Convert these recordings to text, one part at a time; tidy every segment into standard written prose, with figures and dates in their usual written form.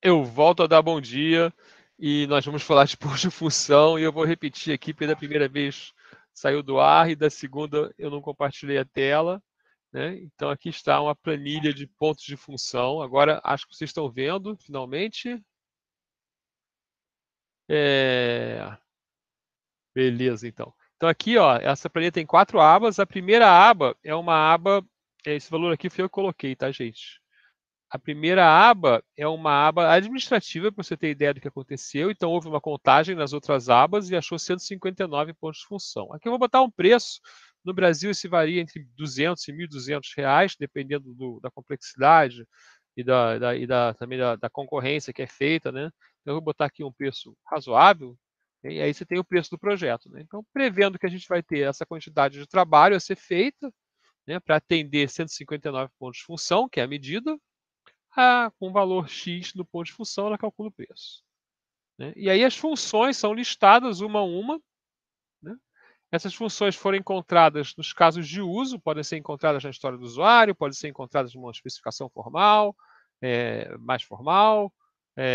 Eu volto a dar bom dia e nós vamos falar de post de função e eu vou repetir aqui, porque da primeira vez saiu do ar e da segunda eu não compartilhei a tela, né? Então aqui está uma planilha de pontos de função. Agora acho que vocês estão vendo, finalmente. Beleza, então. Então aqui, ó, essa planilha tem 4 abas. A primeira aba é uma aba, esse valor aqui foi eu que coloquei, tá, gente? A primeira aba é uma aba administrativa, para você ter ideia do que aconteceu. Então, houve uma contagem nas outras abas e achou 159 pontos de função. Aqui eu vou botar um preço. No Brasil, esse varia entre 200 e 1.200 reais, dependendo da complexidade e, também da concorrência que é feita, né? Então, eu vou botar aqui um preço razoável, e aí você tem o preço do projeto, né? Então, prevendo que a gente vai ter essa quantidade de trabalho a ser feita, né, para atender 159 pontos de função, que é a medida, com valor X no ponto de função, ela calcula o preço, né? E aí as funções são listadas uma a uma, né? Essas funções foram encontradas nos casos de uso, podem ser encontradas na história do usuário, podem ser encontradas numa especificação formal, mais formal,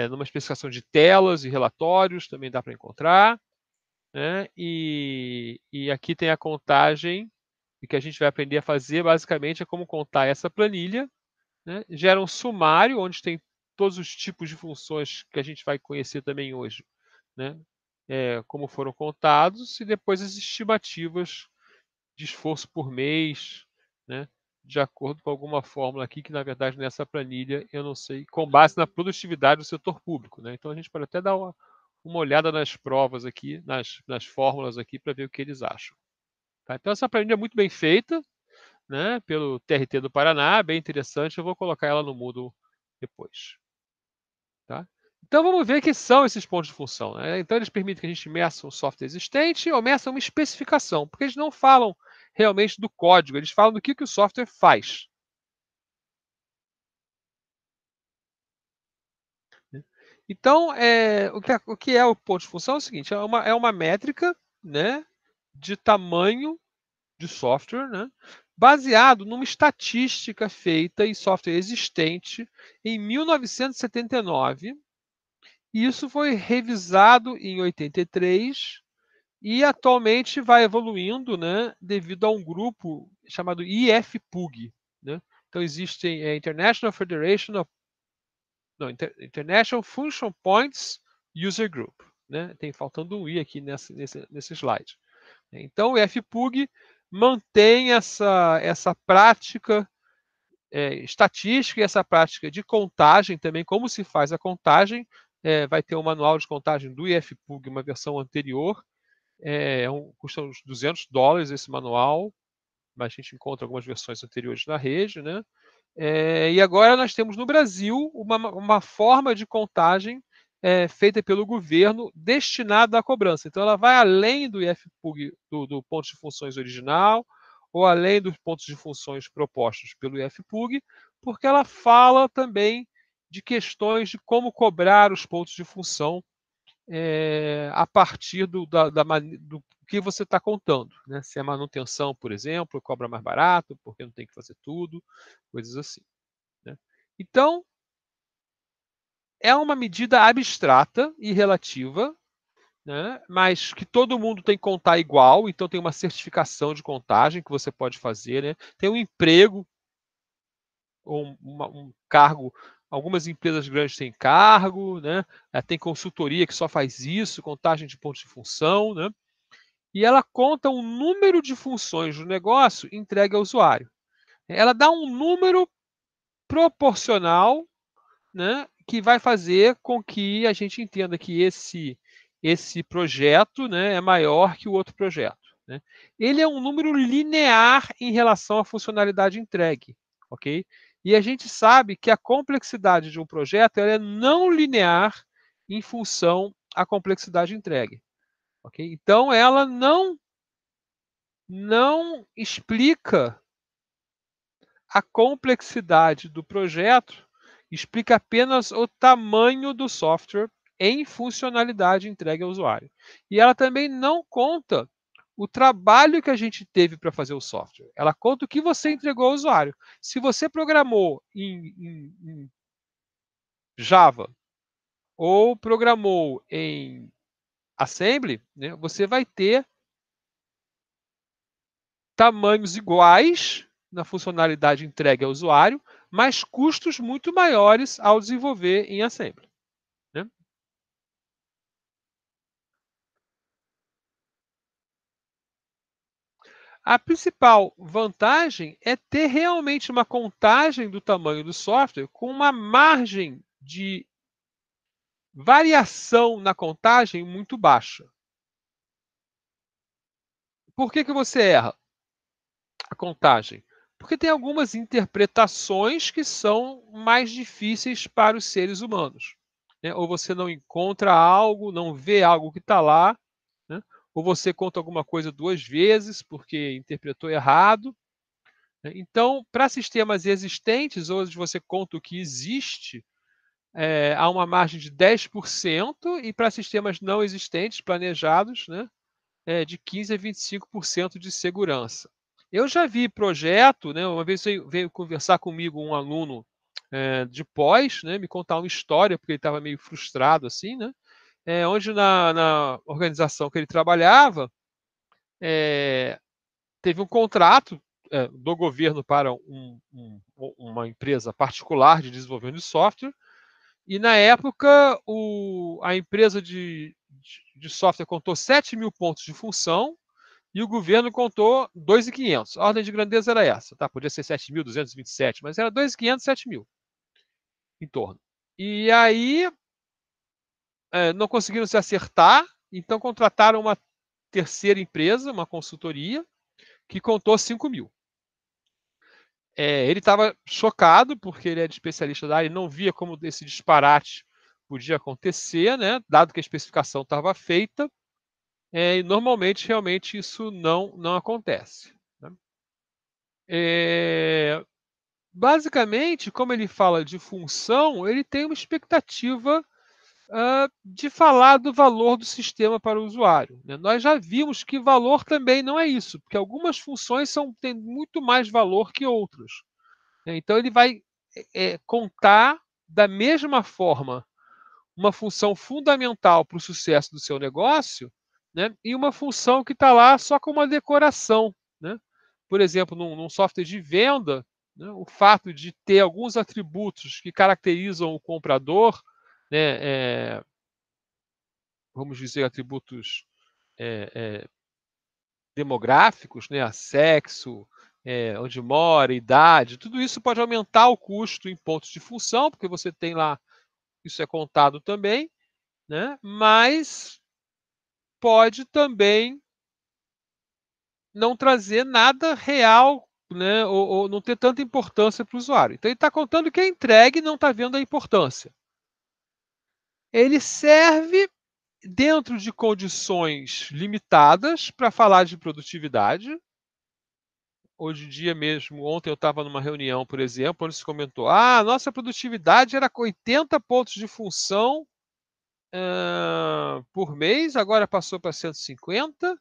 numa especificação de telas e relatórios, também dá para encontrar, né? E aqui tem a contagem, e que a gente vai aprender a fazer, basicamente, é como contar essa planilha, né? Gera um sumário, onde tem todos os tipos de funções que a gente vai conhecer também hoje, né? Como foram contados, e depois as estimativas de esforço por mês, né? De acordo com alguma fórmula aqui, que na verdade nessa planilha eu não sei, com base na produtividade do setor público, né? Então a gente pode até dar uma olhada nas provas aqui, nas fórmulas aqui, para ver o que eles acham. Tá? Então essa planilha é muito bem feita, né, pelo TRT do Paraná, bem interessante. Eu vou colocar ela no Moodle depois. Tá? Então vamos ver o que são esses pontos de função, né? Então eles permitem que a gente meça um software existente ou meça uma especificação, porque eles não falam realmente do código, eles falam do que o software faz. Né? Então, o que é o ponto de função é o seguinte: é uma métrica, né, de tamanho de software, né, baseado numa estatística feita em software existente em 1979. E isso foi revisado em 83 e atualmente vai evoluindo, né, devido a um grupo chamado IFPUG, né? Então existem International Federation of não, International Function Points User Group, né? Tem faltando um I aqui nesse slide. Então o IFPUG mantém essa prática estatística e essa prática de contagem também, como se faz a contagem. Vai ter um manual de contagem do IFPUG, uma versão anterior, custa uns $200 esse manual, mas a gente encontra algumas versões anteriores na rede, né? E agora nós temos no Brasil uma forma de contagem feita pelo governo destinada à cobrança. Então ela vai além do IFPUG, do ponto de funções original, ou além dos pontos de funções propostos pelo IFPUG, porque ela fala também de questões de como cobrar os pontos de função a partir do que você está contando, né? Se é manutenção, por exemplo, cobra mais barato, porque não tem que fazer tudo, coisas assim, né? Então, é uma medida abstrata e relativa, né? Mas que todo mundo tem que contar igual, então tem uma certificação de contagem que você pode fazer, né? Tem um emprego ou um cargo. Algumas empresas grandes têm cargo, né? Tem consultoria que só faz isso, contagem de pontos de função, né? E ela conta o número de funções do negócio entregue ao usuário. Ela dá um número proporcional, né, que vai fazer com que a gente entenda que esse projeto, né, é maior que o outro projeto, né? Ele é um número linear em relação à funcionalidade entregue, ok? E a gente sabe que a complexidade de um projeto ela é não linear em função à complexidade entregue, ok? Então ela não explica a complexidade do projeto, explica apenas o tamanho do software em funcionalidade entregue ao usuário. E ela também não conta o trabalho que a gente teve para fazer o software. Ela conta o que você entregou ao usuário. Se você programou em Java ou programou em Assembly, né, você vai ter tamanhos iguais na funcionalidade entregue ao usuário, mas custos muito maiores ao desenvolver em Assembly, né? A principal vantagem é ter realmente uma contagem do tamanho do software com uma margem de variação na contagem muito baixa. Por que você erra a contagem? Porque tem algumas interpretações que são mais difíceis para os seres humanos, né? Ou você não encontra algo, não vê algo que está lá, né? Ou você conta alguma coisa duas vezes porque interpretou errado, né? Então, para sistemas existentes, onde você conta o que existe, há uma margem de 10%, e para sistemas não existentes, planejados, né, de 15 a 25% de segurança. Eu já vi projeto, né, uma vez veio conversar comigo um aluno de pós, né, me contar uma história, porque ele estava meio frustrado assim, né, onde na organização que ele trabalhava, teve um contrato do governo para uma empresa particular de desenvolvimento de software, e na época a empresa de software contou 7.000 pontos de função e o governo contou 2.500. A ordem de grandeza era essa, tá? Podia ser 7.227, mas era 2.500, 7.000 em torno. E aí não conseguiram se acertar, então contrataram uma terceira empresa, uma consultoria, que contou 5.000. Ele estava chocado, porque ele é de especialista da área e não via como esse disparate podia acontecer, né? Dado que a especificação estava feita, e normalmente, realmente, isso não acontece, né? Basicamente, como ele fala de função, ele tem uma expectativa de falar do valor do sistema para o usuário, né? Nós já vimos que valor também não é isso, porque algumas funções têm muito mais valor que outras, né? Então, ele vai contar da mesma forma uma função fundamental para o sucesso do seu negócio, né, e uma função que está lá só com uma decoração, né? Por exemplo, num software de venda, né, o fato de ter alguns atributos que caracterizam o comprador, né, vamos dizer, atributos é, é, demográficos, né, sexo, onde mora, idade, tudo isso pode aumentar o custo em pontos de função, porque você tem lá, isso é contado também, né? Mas pode também não trazer nada real, né? Ou não ter tanta importância para o usuário. Então ele está contando que é entregue e não está vendo a importância. Ele serve dentro de condições limitadas para falar de produtividade. Hoje em dia mesmo, ontem eu estava numa reunião, por exemplo, onde se comentou: nossa produtividade era 80 pontos de função por mês, agora passou para 150.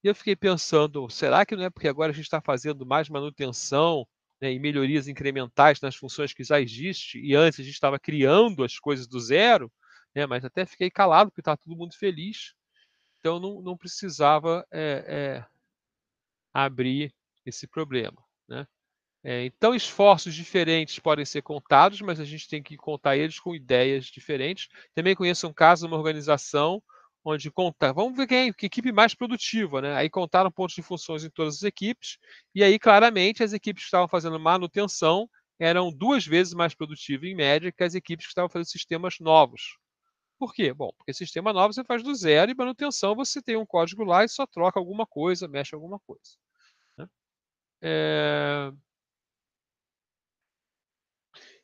E eu fiquei pensando, será que não é porque agora a gente está fazendo mais manutenção, né, e melhorias incrementais nas funções que já existem, e antes a gente estava criando as coisas do zero, né, mas até fiquei calado porque está todo mundo feliz. Então não precisava abrir esse problema, né? Então, esforços diferentes podem ser contados, mas a gente tem que contar eles com ideias diferentes. Também conheço um caso de uma organização onde conta, vamos ver que equipe mais produtiva, né? Aí contaram pontos de funções em todas as equipes, e aí claramente as equipes que estavam fazendo manutenção eram 2 vezes mais produtivas em média que as equipes que estavam fazendo sistemas novos. Por quê? Bom, porque sistema novo você faz do zero, e manutenção você tem um código lá e só troca alguma coisa, mexe alguma coisa, né? É...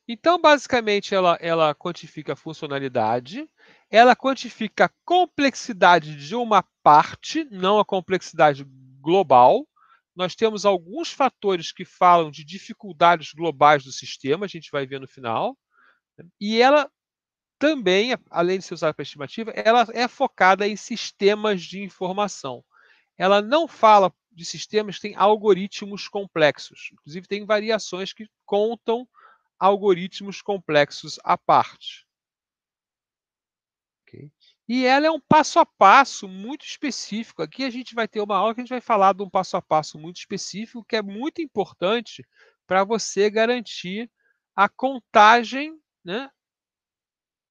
Então, basicamente, ela quantifica a funcionalidade, ela quantifica a complexidade de uma parte, não a complexidade global. Nós temos alguns fatores que falam de dificuldades globais do sistema, a gente vai ver no final. E ela também, além de ser usada para estimativa, ela é focada em sistemas de informação. Ela não fala de sistemas que têm algoritmos complexos. Inclusive, tem variações que contam algoritmos complexos à parte. E ela é um passo a passo muito específico. Aqui a gente vai ter uma aula que a gente vai falar de um passo a passo muito específico, que é muito importante para você garantir a contagem, né,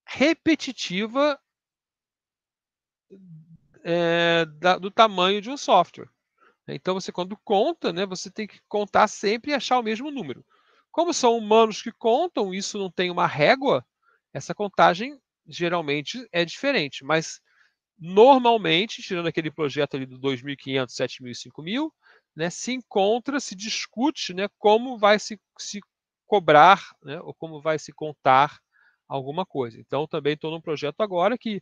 repetitiva do tamanho de um software. Então, você quando conta, né, você tem que contar sempre e achar o mesmo número. Como são humanos que contam, isso não tem uma régua, essa contagem geralmente é diferente, mas normalmente, tirando aquele projeto ali do 2.500, 7.000 e 5.000, né, se encontra, se discute, né, como vai se cobrar, né, ou como vai se contar alguma coisa. Então, também estou num projeto agora que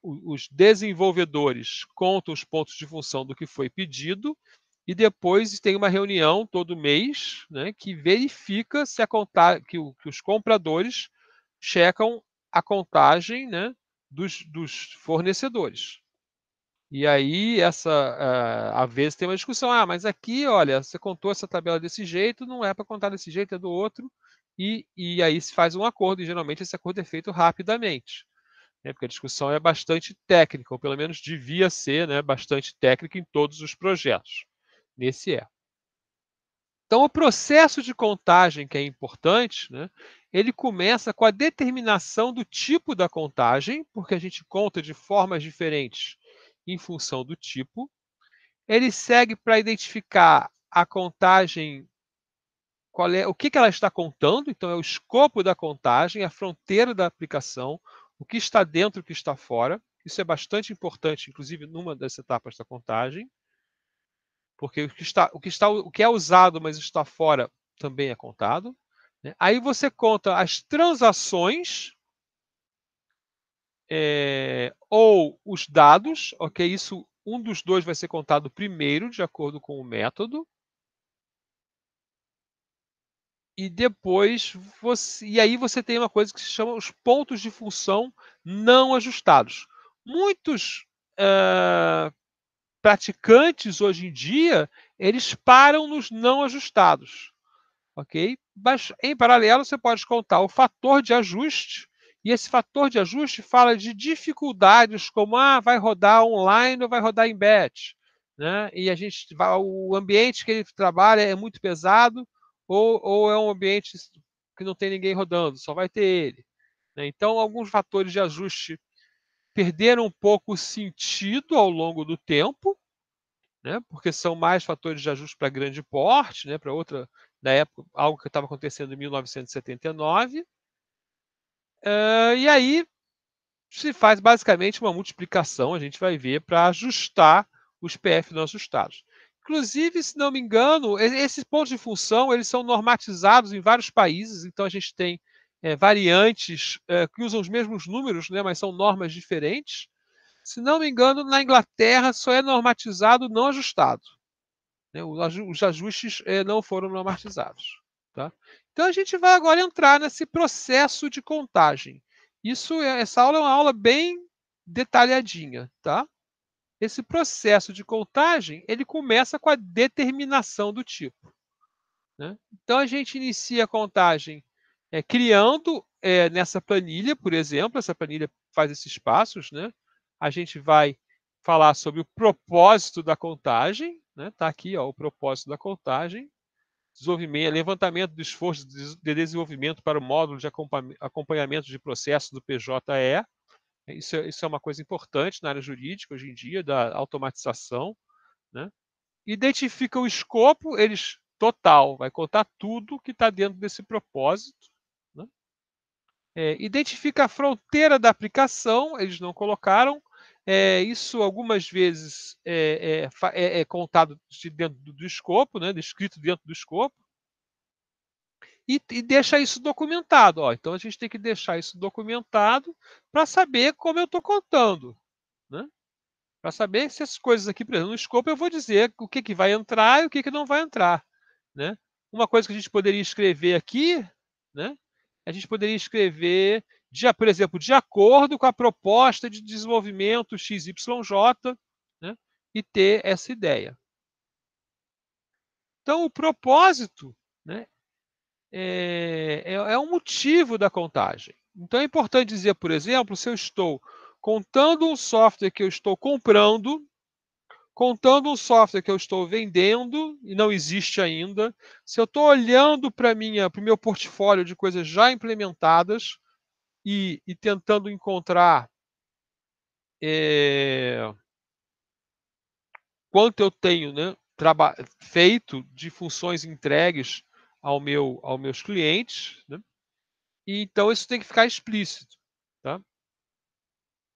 os desenvolvedores contam os pontos de função do que foi pedido e depois tem uma reunião todo mês, né, que verifica se a que os compradores checam a contagem, né, dos fornecedores. E aí, às vezes tem uma discussão, mas aqui, olha, você contou essa tabela desse jeito, não é para contar desse jeito, é do outro, e aí se faz um acordo, e geralmente esse acordo é feito rapidamente, né, porque a discussão é bastante técnica, ou pelo menos devia ser, né, bastante técnica em todos os projetos. Nesse é. Então, o processo de contagem, que é importante, né, ele começa com a determinação do tipo da contagem, porque a gente conta de formas diferentes em função do tipo. Ele segue para identificar a contagem, o que ela está contando, então é o escopo da contagem, a fronteira da aplicação, o que está dentro e o que está fora. Isso é bastante importante, inclusive numa das etapas da contagem, porque o que é usado, mas está fora, também é contado, né? Aí você conta as transações ou os dados, ok? Isso, um dos dois vai ser contado primeiro, de acordo com o método. E depois e aí você tem uma coisa que se chama os pontos de função não ajustados. Muitos praticantes hoje em dia, eles param nos não ajustados, ok? Mas em paralelo você pode contar o fator de ajuste, e esse fator de ajuste fala de dificuldades como vai rodar online ou vai rodar em batch, né? E o ambiente que ele trabalha é muito pesado ou é um ambiente que não tem ninguém rodando, só vai ter ele, né? Então, alguns fatores de ajuste perderam um pouco o sentido ao longo do tempo, né? Porque são mais fatores de ajuste para grande porte, né? Para outra, na época, algo que estava acontecendo em 1979. E aí se faz basicamente uma multiplicação, a gente vai ver, para ajustar os PF não ajustados. Inclusive, se não me engano, esses pontos de função eles são normatizados em vários países, então a gente tem variantes que usam os mesmos números, né, mas são normas diferentes. Se não me engano, na Inglaterra só é normatizado não ajustado, né? Os ajustes não foram normatizados. Tá? Então a gente vai agora entrar nesse processo de contagem. Essa aula é uma aula bem detalhadinha, tá? Esse processo de contagem ele começa com a determinação do tipo, né? Então a gente inicia a contagem criando nessa planilha, por exemplo, essa planilha faz esses passos, né? A gente vai falar sobre o propósito da contagem, né? Tá aqui, ó, o propósito da contagem. Levantamento do esforço de desenvolvimento para o módulo de acompanhamento de processo do PJE. Isso é uma coisa importante na área jurídica hoje em dia, da automatização, né? Identifica o escopo, total, vai contar tudo que está dentro desse propósito, né? Identifica a fronteira da aplicação, eles não colocaram. Isso algumas vezes é contado dentro do escopo, né? Descrito dentro do escopo. E deixa isso documentado. Então a gente tem que deixar isso documentado para saber como eu estou contando, né? Para saber se essas coisas aqui, por exemplo, no escopo eu vou dizer o que vai entrar e o que não vai entrar, né? Uma coisa que a gente poderia escrever aqui, né? A gente poderia escrever, por exemplo, de acordo com a proposta de desenvolvimento XYJ, né? E ter essa ideia. Então, o propósito, né, é um motivo da contagem. Então é importante dizer, por exemplo, se eu estou contando um software que eu estou comprando, contando um software que eu estou vendendo e não existe ainda, se eu estou olhando para o meu portfólio de coisas já implementadas e tentando encontrar quanto eu tenho, né, feito de funções entregues aos meus clientes, né? E então isso tem que ficar explícito, tá?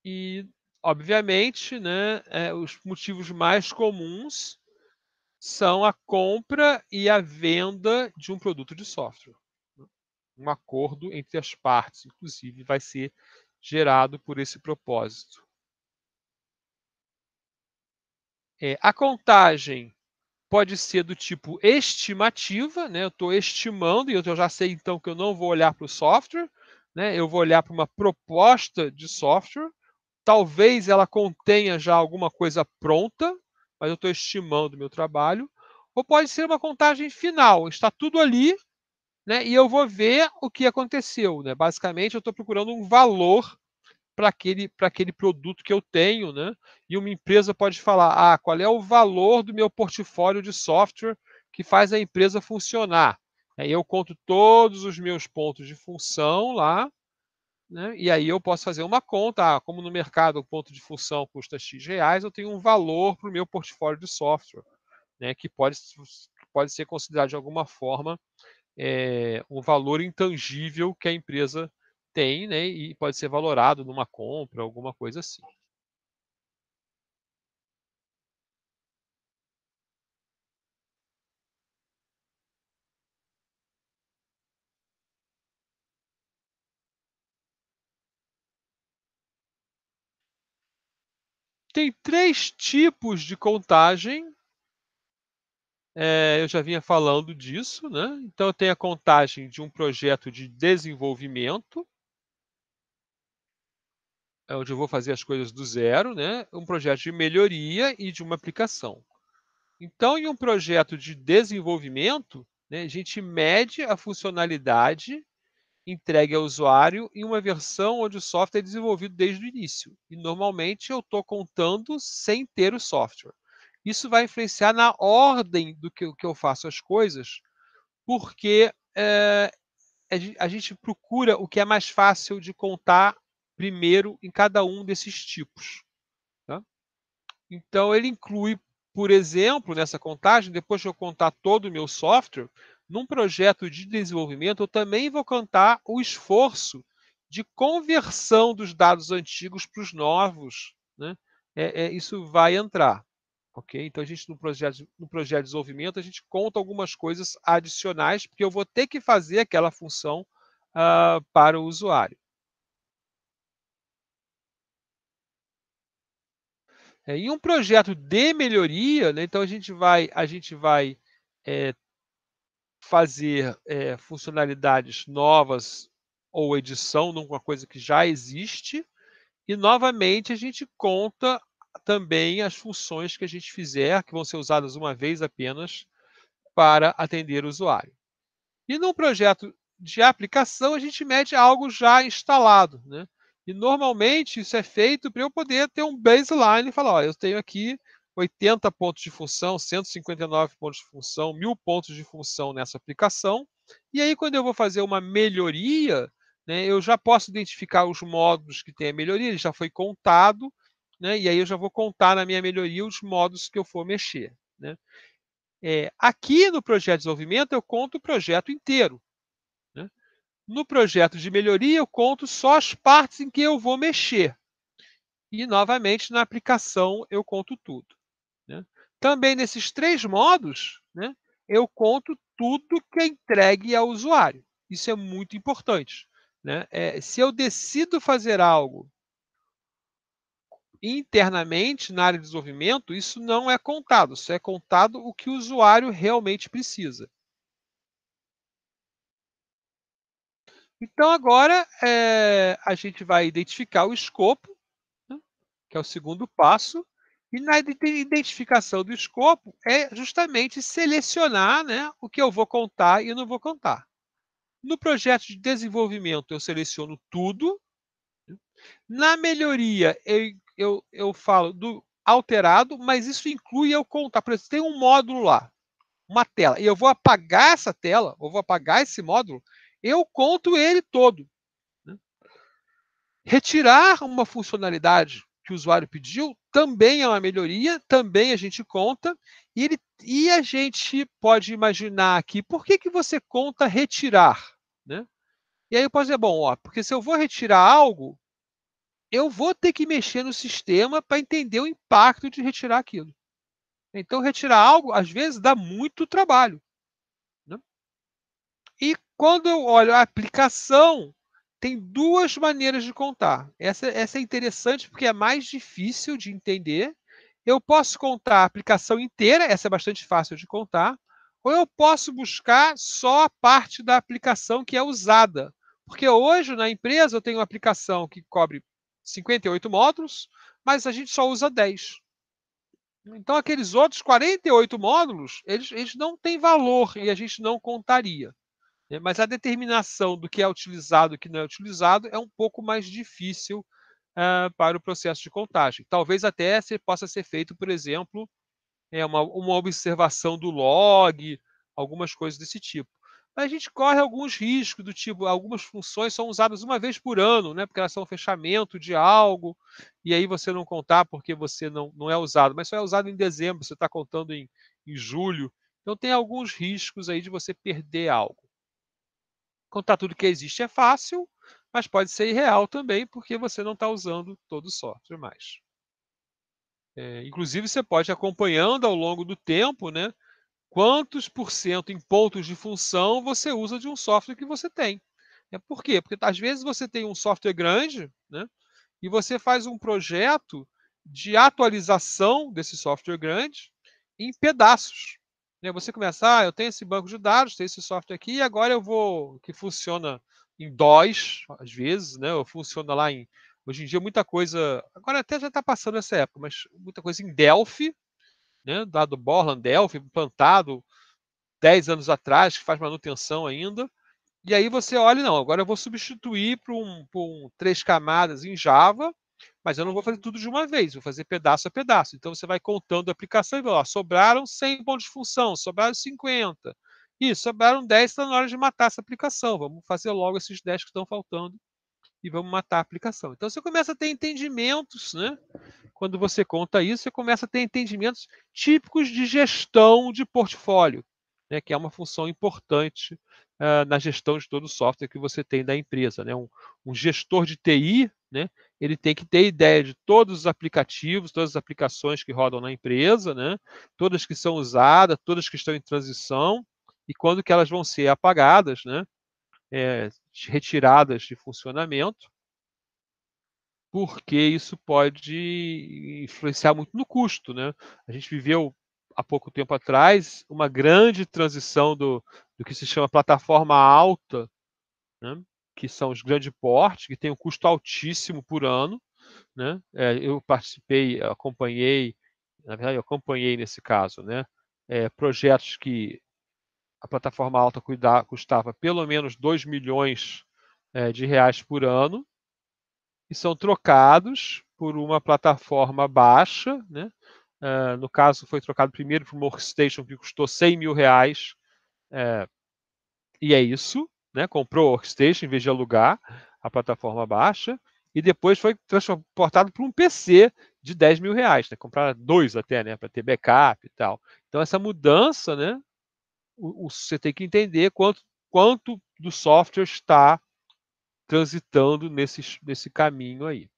E, obviamente, né, os motivos mais comuns são a compra e a venda de um produto de software. Um acordo entre as partes, inclusive, vai ser gerado por esse propósito. A contagem pode ser do tipo estimativa, né? Eu estou estimando e eu já sei então que eu não vou olhar para o software, né? Eu vou olhar para uma proposta de software. Talvez ela contenha já alguma coisa pronta, mas eu estou estimando o meu trabalho. Ou pode ser uma contagem final, está tudo ali, né? E eu vou ver o que aconteceu, né? Basicamente, eu estou procurando um valor para aquele produto que eu tenho, né? E uma empresa pode falar, qual é o valor do meu portfólio de software que faz a empresa funcionar? Aí eu conto todos os meus pontos de função lá, né? E aí eu posso fazer uma conta, como no mercado o ponto de função custa X reais, eu tenho um valor para o meu portfólio de software, né? Que pode ser considerado de alguma forma um valor intangível que a empresa tem, né? E pode ser valorado numa compra, alguma coisa assim. Tem três tipos de contagem. Eu já vinha falando disso, né? Então, eu tenho a contagem de um projeto de desenvolvimento, onde eu vou fazer as coisas do zero, né? Um projeto de melhoria e de uma aplicação. Então, em um projeto de desenvolvimento, né, a gente mede a funcionalidade entregue ao usuário em uma versão onde o software é desenvolvido desde o início. E normalmente eu estou contando sem ter o software. Isso vai influenciar na ordem do que eu faço as coisas, porque a gente procura o que é mais fácil de contar primeiro em cada um desses tipos. Tá? Então, ele inclui, por exemplo, nessa contagem, depois que eu contar todo o meu software, num projeto de desenvolvimento, eu também vou contar o esforço de conversão dos dados antigos para os novos. Né? Isso vai entrar. Ok? Então, a gente, no projeto de desenvolvimento, a gente conta algumas coisas adicionais, porque eu vou ter que fazer aquela função para o usuário. Em um projeto de melhoria, né, então a gente vai é, fazer funcionalidades novas ou edição numa coisa que já existe, e novamente a gente conta também as funções que a gente fizer, que vão ser usadas uma vez apenas para atender o usuário. E num projeto de aplicação, a gente mede algo já instalado, né? E normalmente isso é feito para eu poder ter um baseline e falar, ó, eu tenho aqui 80 pontos de função, 159 pontos de função, 1000 pontos de função nessa aplicação. E aí, quando eu vou fazer uma melhoria, né, eu já posso identificar os módulos que tem a melhoria, ele já foi contado, né, e aí eu já vou contar na minha melhoria os módulos que eu for mexer. Né? Aqui no projeto de desenvolvimento, eu conto o projeto inteiro. Né? No projeto de melhoria, eu conto só as partes em que eu vou mexer. E, novamente, na aplicação, eu conto tudo. Né? Também nesses três modos, né, eu conto tudo que é entregue ao usuário. Isso é muito importante. Né? Se eu decido fazer algo internamente na área de desenvolvimento, isso não é contado. Isso é contado o que o usuário realmente precisa. Então, agora a gente vai identificar o escopo, né, que é o segundo passo, e na identificação do escopo é justamente selecionar, né, o que eu vou contar e não vou contar. No projeto de desenvolvimento, eu seleciono tudo, Na melhoria, eu falo do alterado, mas isso inclui eu contar. Por exemplo, tem um módulo lá, uma tela, e eu vou apagar essa tela, ou vou apagar esse módulo, eu conto ele todo. Né? Retirar uma funcionalidade que o usuário pediu também é uma melhoria, também a gente conta, e a gente pode imaginar aqui, por que, que você conta retirar? Né? E aí eu posso dizer, bom, ó, porque se eu vou retirar algo, eu vou ter que mexer no sistema para entender o impacto de retirar aquilo. Então, retirar algo, às vezes, dá muito trabalho. Né? E quando eu olho a aplicação, tem duas maneiras de contar. Essa é interessante porque é mais difícil de entender. Eu posso contar a aplicação inteira, essa é bastante fácil de contar, ou eu posso buscar só a parte da aplicação que é usada. Porque hoje, na empresa, eu tenho uma aplicação que cobre 58 módulos, mas a gente só usa 10. Então, aqueles outros 48 módulos, eles não têm valor e a gente não contaria. Né? Mas a determinação do que é utilizado e o que não é utilizado é um pouco mais difícil para o processo de contagem. Talvez até possa ser feito, por exemplo, uma observação do log, algumas coisas desse tipo. Mas a gente corre alguns riscos, do tipo, algumas funções são usadas uma vez por ano, né, porque elas são um fechamento de algo, e aí você não contar porque você não é usado, mas só é usado em dezembro, você está contando em julho. Então tem alguns riscos aí de você perder algo. Contar tudo que existe é fácil, mas pode ser irreal também, porque você não está usando todo o software mais. Inclusive, você pode ir acompanhando ao longo do tempo, né, quantos por cento em pontos de função você usa de um software que você tem. Por quê? Porque às vezes você tem um software grande, né, e você faz um projeto de atualização desse software grande em pedaços. Né? Você começa, eu tenho esse banco de dados, tenho esse software aqui, e agora eu vou, que funciona em DOS, às vezes, né? Ou funciona lá em, hoje em dia muita coisa, agora até já está passando essa época, mas muita coisa em Delphi, né? Dado Borland, Delphi, implantado 10 anos atrás, que faz manutenção ainda, e aí você olha, não, agora eu vou substituir por 3 camadas em Java, mas eu não vou fazer tudo de uma vez, vou fazer pedaço a pedaço. Então você vai contando a aplicação e vai lá, sobraram 100 pontos de função, sobraram 50. Isso, sobraram 10, está na hora de matar essa aplicação. Vamos fazer logo esses 10 que estão faltando e vamos matar a aplicação. Então você começa a ter entendimentos, né? Quando você conta isso, você começa a ter entendimentos típicos de gestão de portfólio, né, que é uma função importante na gestão de todo o software que você tem da empresa. Né? Um gestor de TI, né, ele tem que ter ideia de todos os aplicativos, todas as aplicações que rodam na empresa, né, todas que são usadas, todas que estão em transição, e quando que elas vão ser apagadas, né, retiradas de funcionamento, porque isso pode influenciar muito no custo, né? A gente viveu há pouco tempo atrás uma grande transição do que se chama plataforma alta, né? Que são os grandes portes, que tem um custo altíssimo por ano, né? Eu participei, acompanhei, na verdade, eu acompanhei nesse caso, né? Projetos que a plataforma alta custava pelo menos 2 milhões de reais por ano, e são trocados por uma plataforma baixa, né? No caso, foi trocado primeiro por uma workstation que custou 100 mil reais, e é isso, né? Comprou a workstation em vez de alugar a plataforma baixa, e depois foi transportado para um PC de 10 mil reais, né? Comprar dois até, né? Para ter backup e tal. Então, essa mudança, né? Você tem que entender quanto do software está transitando nesse caminho aí.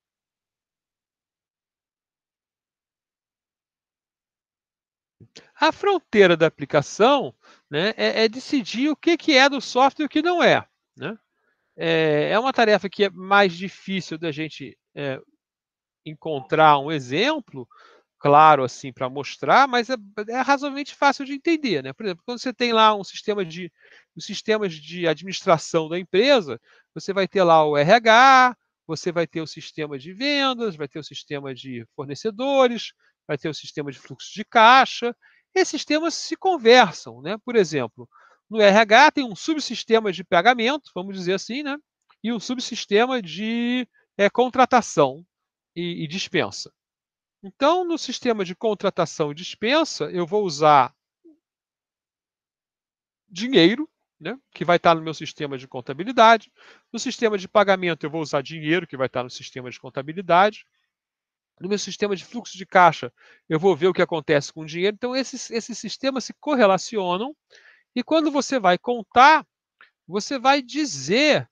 A fronteira da aplicação, né, é decidir o que é do software e o que não é. Né? É uma tarefa que é mais difícil da gente encontrar um exemplo claro assim para mostrar, mas é razoavelmente fácil de entender. Né? Por exemplo, quando você tem lá os sistemas de administração da empresa, você vai ter lá o RH, você vai ter o sistema de vendas, vai ter o sistema de fornecedores, vai ter o sistema de fluxo de caixa. Esses sistemas se conversam. Né? Por exemplo, no RH tem um subsistema de pagamento, vamos dizer assim, né? E um subsistema de é contratação e dispensa. Então, no sistema de contratação e dispensa, eu vou usar dinheiro, né, que vai estar no meu sistema de contabilidade. No sistema de pagamento, eu vou usar dinheiro, que vai estar no sistema de contabilidade. No meu sistema de fluxo de caixa, eu vou ver o que acontece com o dinheiro. Então, esses sistemas se correlacionam e quando você vai contar, você vai dizer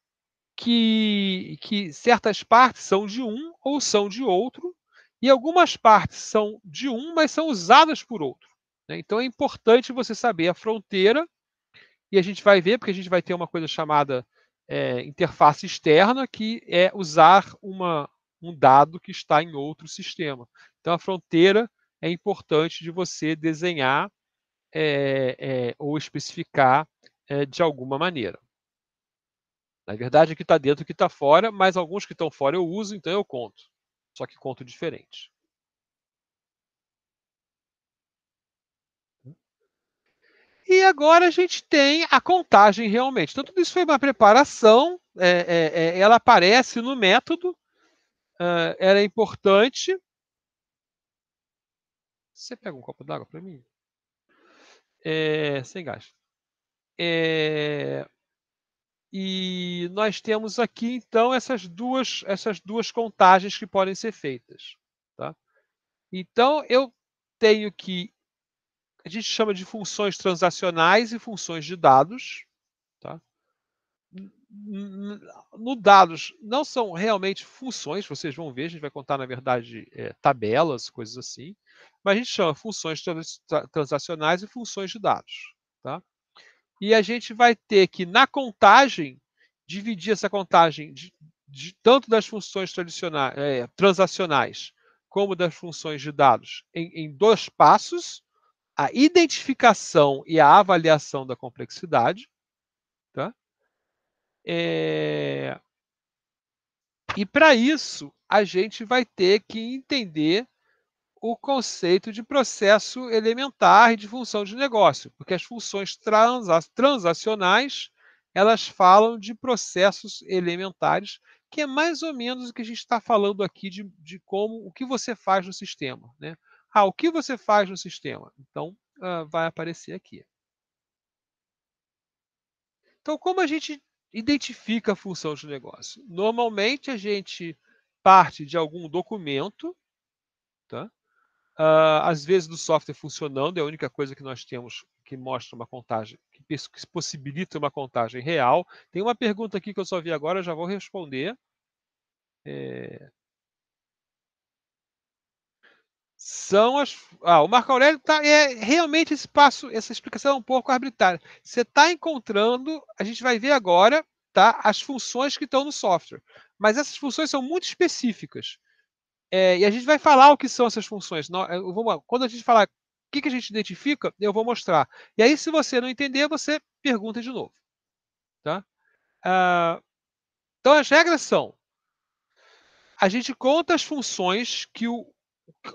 que certas partes são de um ou são de outro, e algumas partes são de um, mas são usadas por outro. Né? Então, é importante você saber a fronteira e a gente vai ver, porque a gente vai ter uma coisa chamada interface externa, que é usar um dado que está em outro sistema. Então, a fronteira é importante de você desenhar ou especificar de alguma maneira. Na verdade, o que está dentro, o que está fora, mas alguns que estão fora eu uso, então eu conto. Só que conto diferente. E agora a gente tem a contagem realmente. Então, tudo isso foi uma preparação, ela aparece no método, ela é importante. Você pega um copo d'água para mim? Sem gás. E nós temos aqui, então, essas duas contagens que podem ser feitas. Tá? Então, eu tenho que. A gente chama de funções transacionais e funções de dados. Tá? No dados não são realmente funções, vocês vão ver, a gente vai contar, na verdade, tabelas, coisas assim, mas a gente chama funções transacionais e funções de dados. Tá? E a gente vai ter que, na contagem, dividir essa contagem tanto das funções transacionais como das funções de dados em dois passos, a identificação e a avaliação da complexidade. Tá? E para isso, a gente vai ter que entender o conceito de processo elementar e de função de negócio, porque as funções transacionais, elas falam de processos elementares, que é mais ou menos o que a gente está falando aqui de como o que você faz no sistema. Né? O que você faz no sistema? Então, vai aparecer aqui. Então, como a gente identifica a função de negócio? Normalmente, a gente parte de algum documento, tá? Às vezes do software funcionando, é a única coisa que nós temos que mostra uma contagem, que possibilita uma contagem real. Tem uma pergunta aqui que eu só vi agora, eu já vou responder. São as. O Marco Aurélio realmente essa explicação é um pouco arbitrária. Você está encontrando, a gente vai ver agora, tá, as funções que estão no software. Mas essas funções são muito específicas. E a gente vai falar o que são essas funções. Quando a gente falar o que a gente identifica, eu vou mostrar. E aí, se você não entender, você pergunta de novo. Tá? Então, as regras são: a gente conta as funções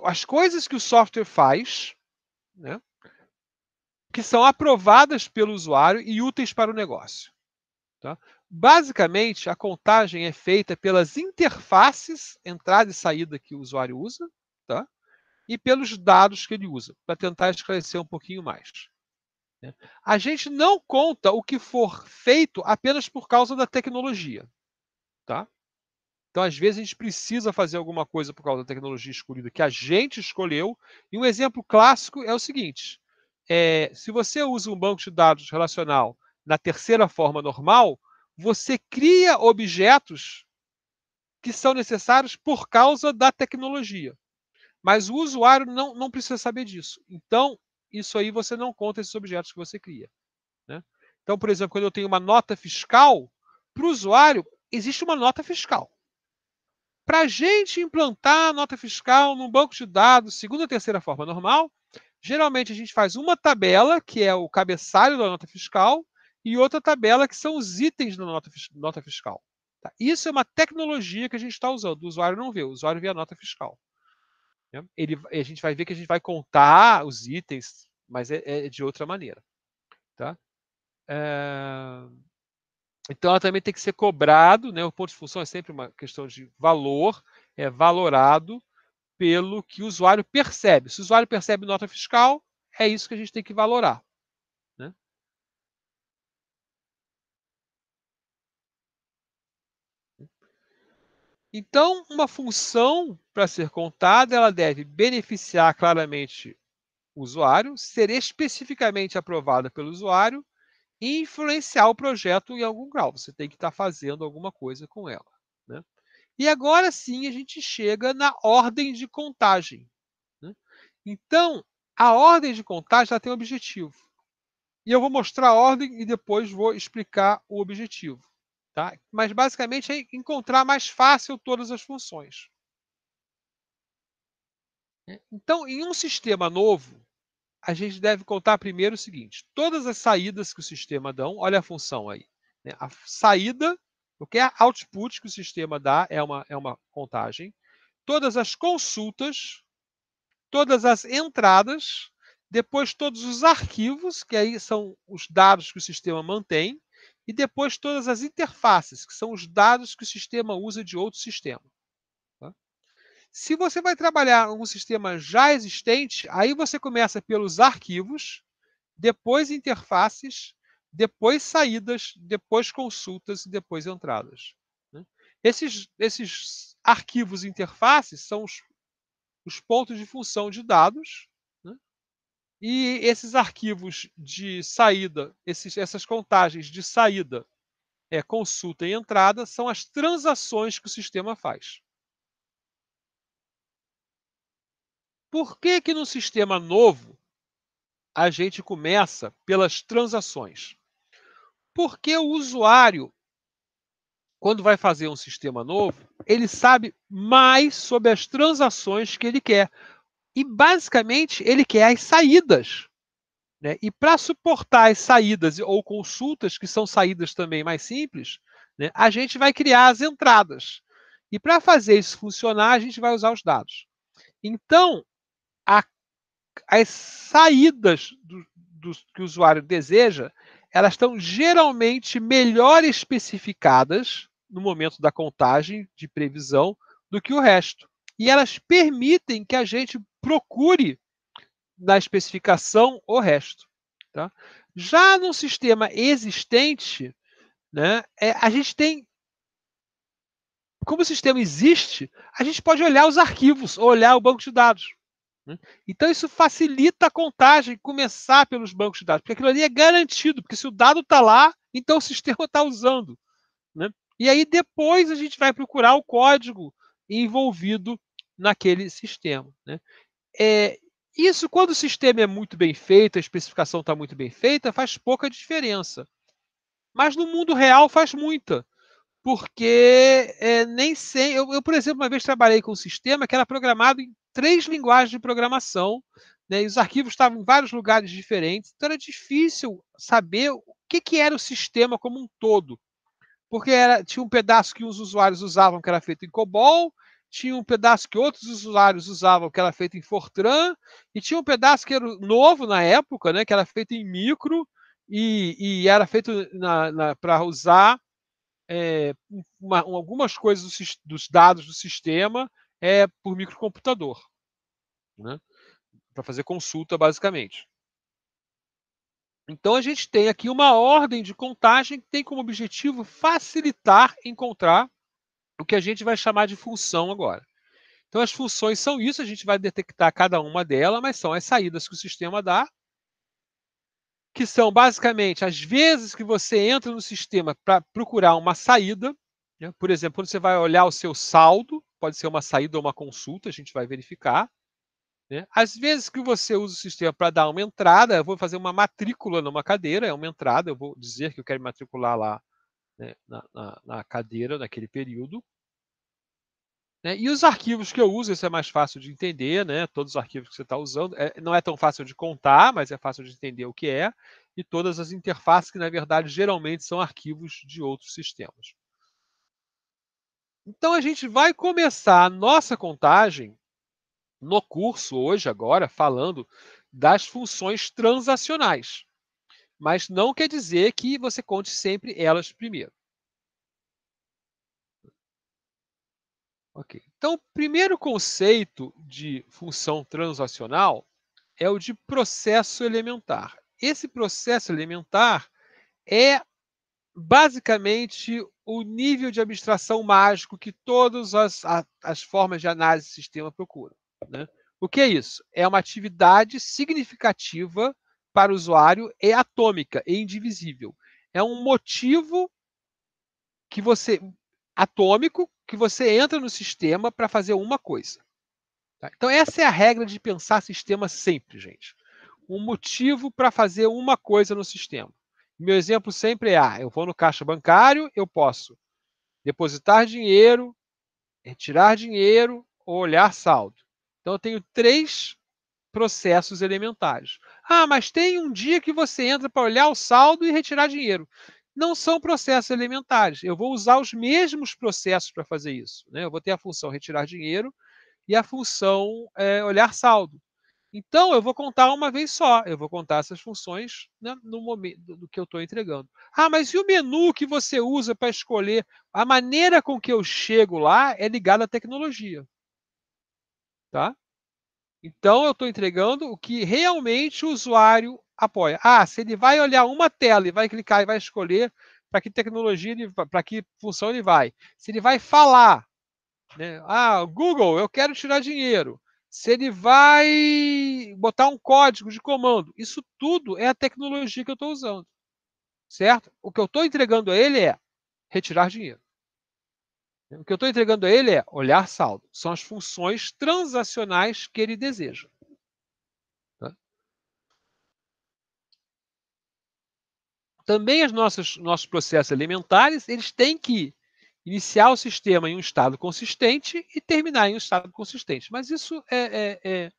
as coisas que o software faz, né, que são aprovadas pelo usuário e úteis para o negócio. Tá? Basicamente, a contagem é feita pelas interfaces, entrada e saída que o usuário usa, tá? E pelos dados que ele usa, para tentar esclarecer um pouquinho mais. Né? A gente não conta o que for feito apenas por causa da tecnologia. Tá? Então, às vezes, a gente precisa fazer alguma coisa por causa da tecnologia escolhida que a gente escolheu. E um exemplo clássico é o seguinte: se você usa um banco de dados relacional na terceira forma normal, você cria objetos que são necessários por causa da tecnologia. Mas o usuário não precisa saber disso. Então, isso aí você não conta esses objetos que você cria. Né? Então, por exemplo, quando eu tenho uma nota fiscal, para o usuário, existe uma nota fiscal. Para a gente implantar a nota fiscal num banco de dados, segunda ou terceira forma normal, geralmente a gente faz uma tabela, que é o cabeçalho da nota fiscal, e outra tabela, que são os itens da nota fiscal. Tá? Isso é uma tecnologia que a gente está usando. O usuário não vê, o usuário vê a nota fiscal. Né? A gente vai ver que a gente vai contar os itens, mas é de outra maneira. Tá? Então, ela também tem que ser cobrado, né? O ponto de função é sempre uma questão de valor, é valorado pelo que o usuário percebe. Se o usuário percebe nota fiscal, é isso que a gente tem que valorar, né? Então, uma função, para ser contada, ela deve beneficiar claramente o usuário, ser especificamente aprovada pelo usuário e influenciar o projeto em algum grau. Você tem que estar fazendo alguma coisa com ela, né? E agora sim a gente chega na ordem de contagem, né? Então, a ordem de contagem ela tem um objetivo. E eu vou mostrar a ordem e depois vou explicar o objetivo. Tá? Mas basicamente é encontrar mais fácil todas as funções. Então, em um sistema novo, a gente deve contar primeiro o seguinte: todas as saídas que o sistema dá, olha a função aí. Né? A saída, qualquer output que o sistema dá é uma contagem. Todas as consultas, todas as entradas, depois todos os arquivos, que aí são os dados que o sistema mantém, e depois todas as interfaces, que são os dados que o sistema usa de outro sistema. Tá? Se você vai trabalhar em um sistema já existente, aí você começa pelos arquivos, depois interfaces, depois saídas, depois consultas e depois entradas. Né? Esses arquivos e interfaces são os pontos de função de dados, né? E esses arquivos de saída, essas contagens de saída, consulta e entrada, são as transações que o sistema faz. Por que que no sistema novo a gente começa pelas transações? Porque o usuário, quando vai fazer um sistema novo, ele sabe mais sobre as transações que ele quer. E, basicamente, ele quer as saídas. Né? E para suportar as saídas ou consultas, que são saídas também mais simples, né, a gente vai criar as entradas. E para fazer isso funcionar, a gente vai usar os dados. Então, a, as saídas que o usuário deseja, elas estão geralmente melhor especificadas no momento da contagem de previsão do que o resto. E elas permitem que a gente procure na especificação o resto. Tá? Já no sistema existente, né, a gente tem, como o sistema existe, a gente pode olhar os arquivos, ou olhar o banco de dados. Né? Então isso facilita a contagem, começar pelos bancos de dados, porque aquilo ali é garantido, porque se o dado está lá, então o sistema está usando. Né? E aí depois a gente vai procurar o código envolvido naquele sistema. Né? Isso, quando o sistema é muito bem feito, a especificação está muito bem feita, faz pouca diferença. Mas no mundo real faz muita. Porque nem sei. Eu, por exemplo, uma vez trabalhei com um sistema que era programado em 3 linguagens de programação, né, e os arquivos estavam em vários lugares diferentes, então era difícil saber o que era o sistema como um todo. Porque tinha um pedaço que os usuários usavam que era feito em COBOL, tinha um pedaço que outros usuários usavam que era feito em Fortran, e tinha um pedaço que era novo na época, né, que era feito em micro, e era feito para usar algumas coisas dos dados do sistema por microcomputador, né, para fazer consulta, basicamente. Então, a gente tem aqui uma ordem de contagem que tem como objetivo facilitar encontrar o que a gente vai chamar de função agora. Então, as funções são isso, a gente vai detectar cada uma delas, mas são as saídas que o sistema dá, que são basicamente as vezes que você entra no sistema para procurar uma saída. Né? Por exemplo, quando você vai olhar o seu saldo, pode ser uma saída ou uma consulta, a gente vai verificar. Né? Às vezes que você usa o sistema para dar uma entrada, eu vou fazer uma matrícula numa cadeira, é uma entrada, eu vou dizer que eu quero me matricular lá, né, na cadeira, naquele período. Né? E os arquivos que eu uso, isso é mais fácil de entender, né? Todos os arquivos que você está usando. Não é tão fácil de contar, mas é fácil de entender o que é. E todas as interfaces que, na verdade, geralmente são arquivos de outros sistemas. Então, a gente vai começar a nossa contagem no curso hoje, agora, falando das funções transacionais. mas não quer dizer que você conte sempre elas primeiro. Ok. Então, o primeiro conceito de função transacional é o de processo elementar. Esse processo elementar é basicamente o nível de abstração mágico que todas as formas de análise de sistema procuram, né? O que é isso? É uma atividade significativa para o usuário, é atômica, é indivisível. É um motivo que você atômico que você entra no sistema para fazer uma coisa. Tá? Então essa é a regra de pensar sistema sempre, gente. Um motivo para fazer uma coisa no sistema. Meu exemplo sempre é: eu vou no caixa bancário, eu posso depositar dinheiro, retirar dinheiro ou olhar saldo. Então eu tenho 3 processos elementares. Ah, mas tem um dia que você entra para olhar o saldo e retirar dinheiro. Não são processos elementares. Eu vou usar os mesmos processos para fazer isso, né? Eu vou ter a função retirar dinheiro e a função olhar saldo. Então, eu vou contar uma vez só. Eu vou contar essas funções, né, no momento do que eu estou entregando. Ah, mas e o menu que você usa para escolher? A maneira com que eu chego lá é ligada à tecnologia. Tá? Então, eu estou entregando o que realmente o usuário apoia. Ah, se ele vai olhar uma tela e vai clicar e vai escolher para que tecnologia, para que função ele vai. Se ele vai falar, né? Ah, Google, eu quero tirar dinheiro. Se ele vai botar um código de comando, isso tudo é a tecnologia que eu estou usando, certo? O que eu estou entregando a ele é retirar dinheiro. O que eu estou entregando a ele é olhar saldo. São as funções transacionais que ele deseja. Tá? Também nossos processos elementares, eles têm que iniciar o sistema em um estado consistente e terminar em um estado consistente. Mas isso é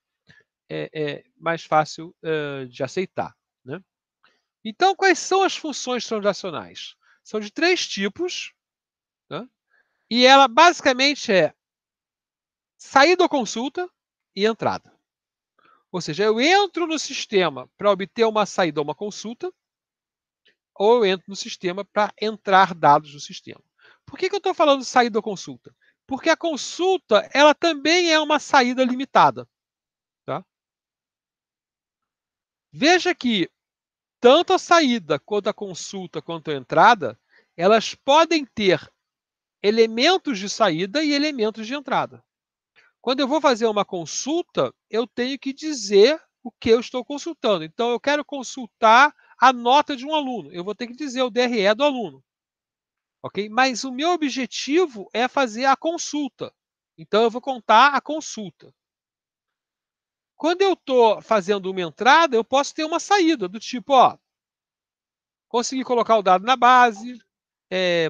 mais fácil de aceitar, né? Então, quais são as funções transacionais? São de 3 tipos, né? E ela basicamente é saída ou consulta e entrada. Ou seja, eu entro no sistema para obter uma saída ou uma consulta, ou eu entro no sistema para entrar dados no sistema. Por que eu estou falando de saída ou consulta? Porque a consulta ela também é uma saída limitada. Tá? Veja que tanto a saída quanto a consulta quanto a entrada, elas podem ter elementos de saída e elementos de entrada. Quando eu vou fazer uma consulta, eu tenho que dizer o que eu estou consultando. Então, eu quero consultar a nota de um aluno. Eu vou ter que dizer o DRE do aluno. Ok? Mas o meu objetivo é fazer a consulta. Então, eu vou contar a consulta. Quando eu estou fazendo uma entrada, eu posso ter uma saída do tipo, ó, consegui colocar o dado na base,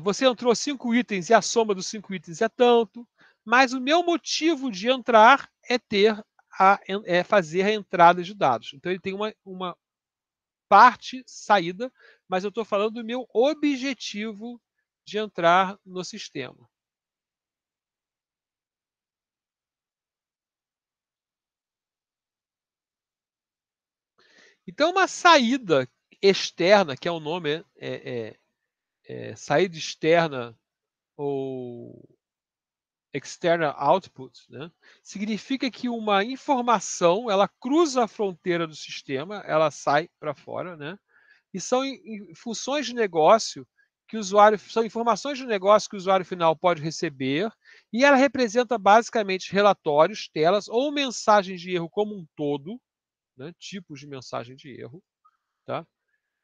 você entrou 5 itens e a soma dos 5 itens é tanto, mas o meu motivo de entrar é fazer a entrada de dados. Então ele tem uma parte saída, mas eu estou falando do meu objetivo de entrar no sistema. Então uma saída externa, que é o nome, saída externa ou external output, né? Significa que uma informação ela cruza a fronteira do sistema, ela sai para fora, né? E são funções de negócio que o usuário são informações de negócio que o usuário final pode receber e ela representa basicamente relatórios, telas ou mensagens de erro como um todo, né? Tipos de mensagem de erro, tá?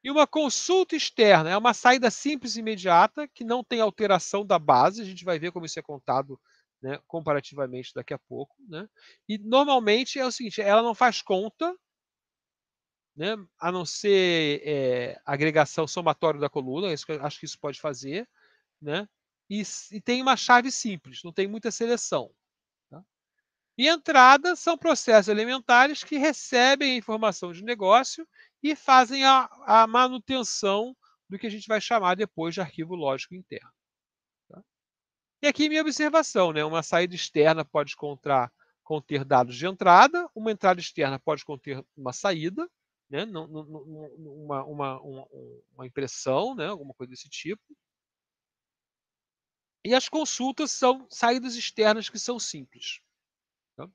E uma consulta externa é uma saída simples e imediata, que não tem alteração da base. A gente vai ver como isso é contado, né, comparativamente daqui a pouco. Né? E normalmente é o seguinte: ela não faz conta, né, a não ser agregação somatória da coluna, acho que isso pode fazer. Né? E tem uma chave simples, não tem muita seleção. Tá? E entrada são processos elementares que recebem a informação de negócio e fazem a manutenção do que a gente vai chamar depois de arquivo lógico interno. Tá? E aqui minha observação, né? Uma saída externa pode conter dados de entrada, uma entrada externa pode conter uma saída, né, uma impressão, né, alguma coisa desse tipo. E as consultas são saídas externas que são simples. Tá?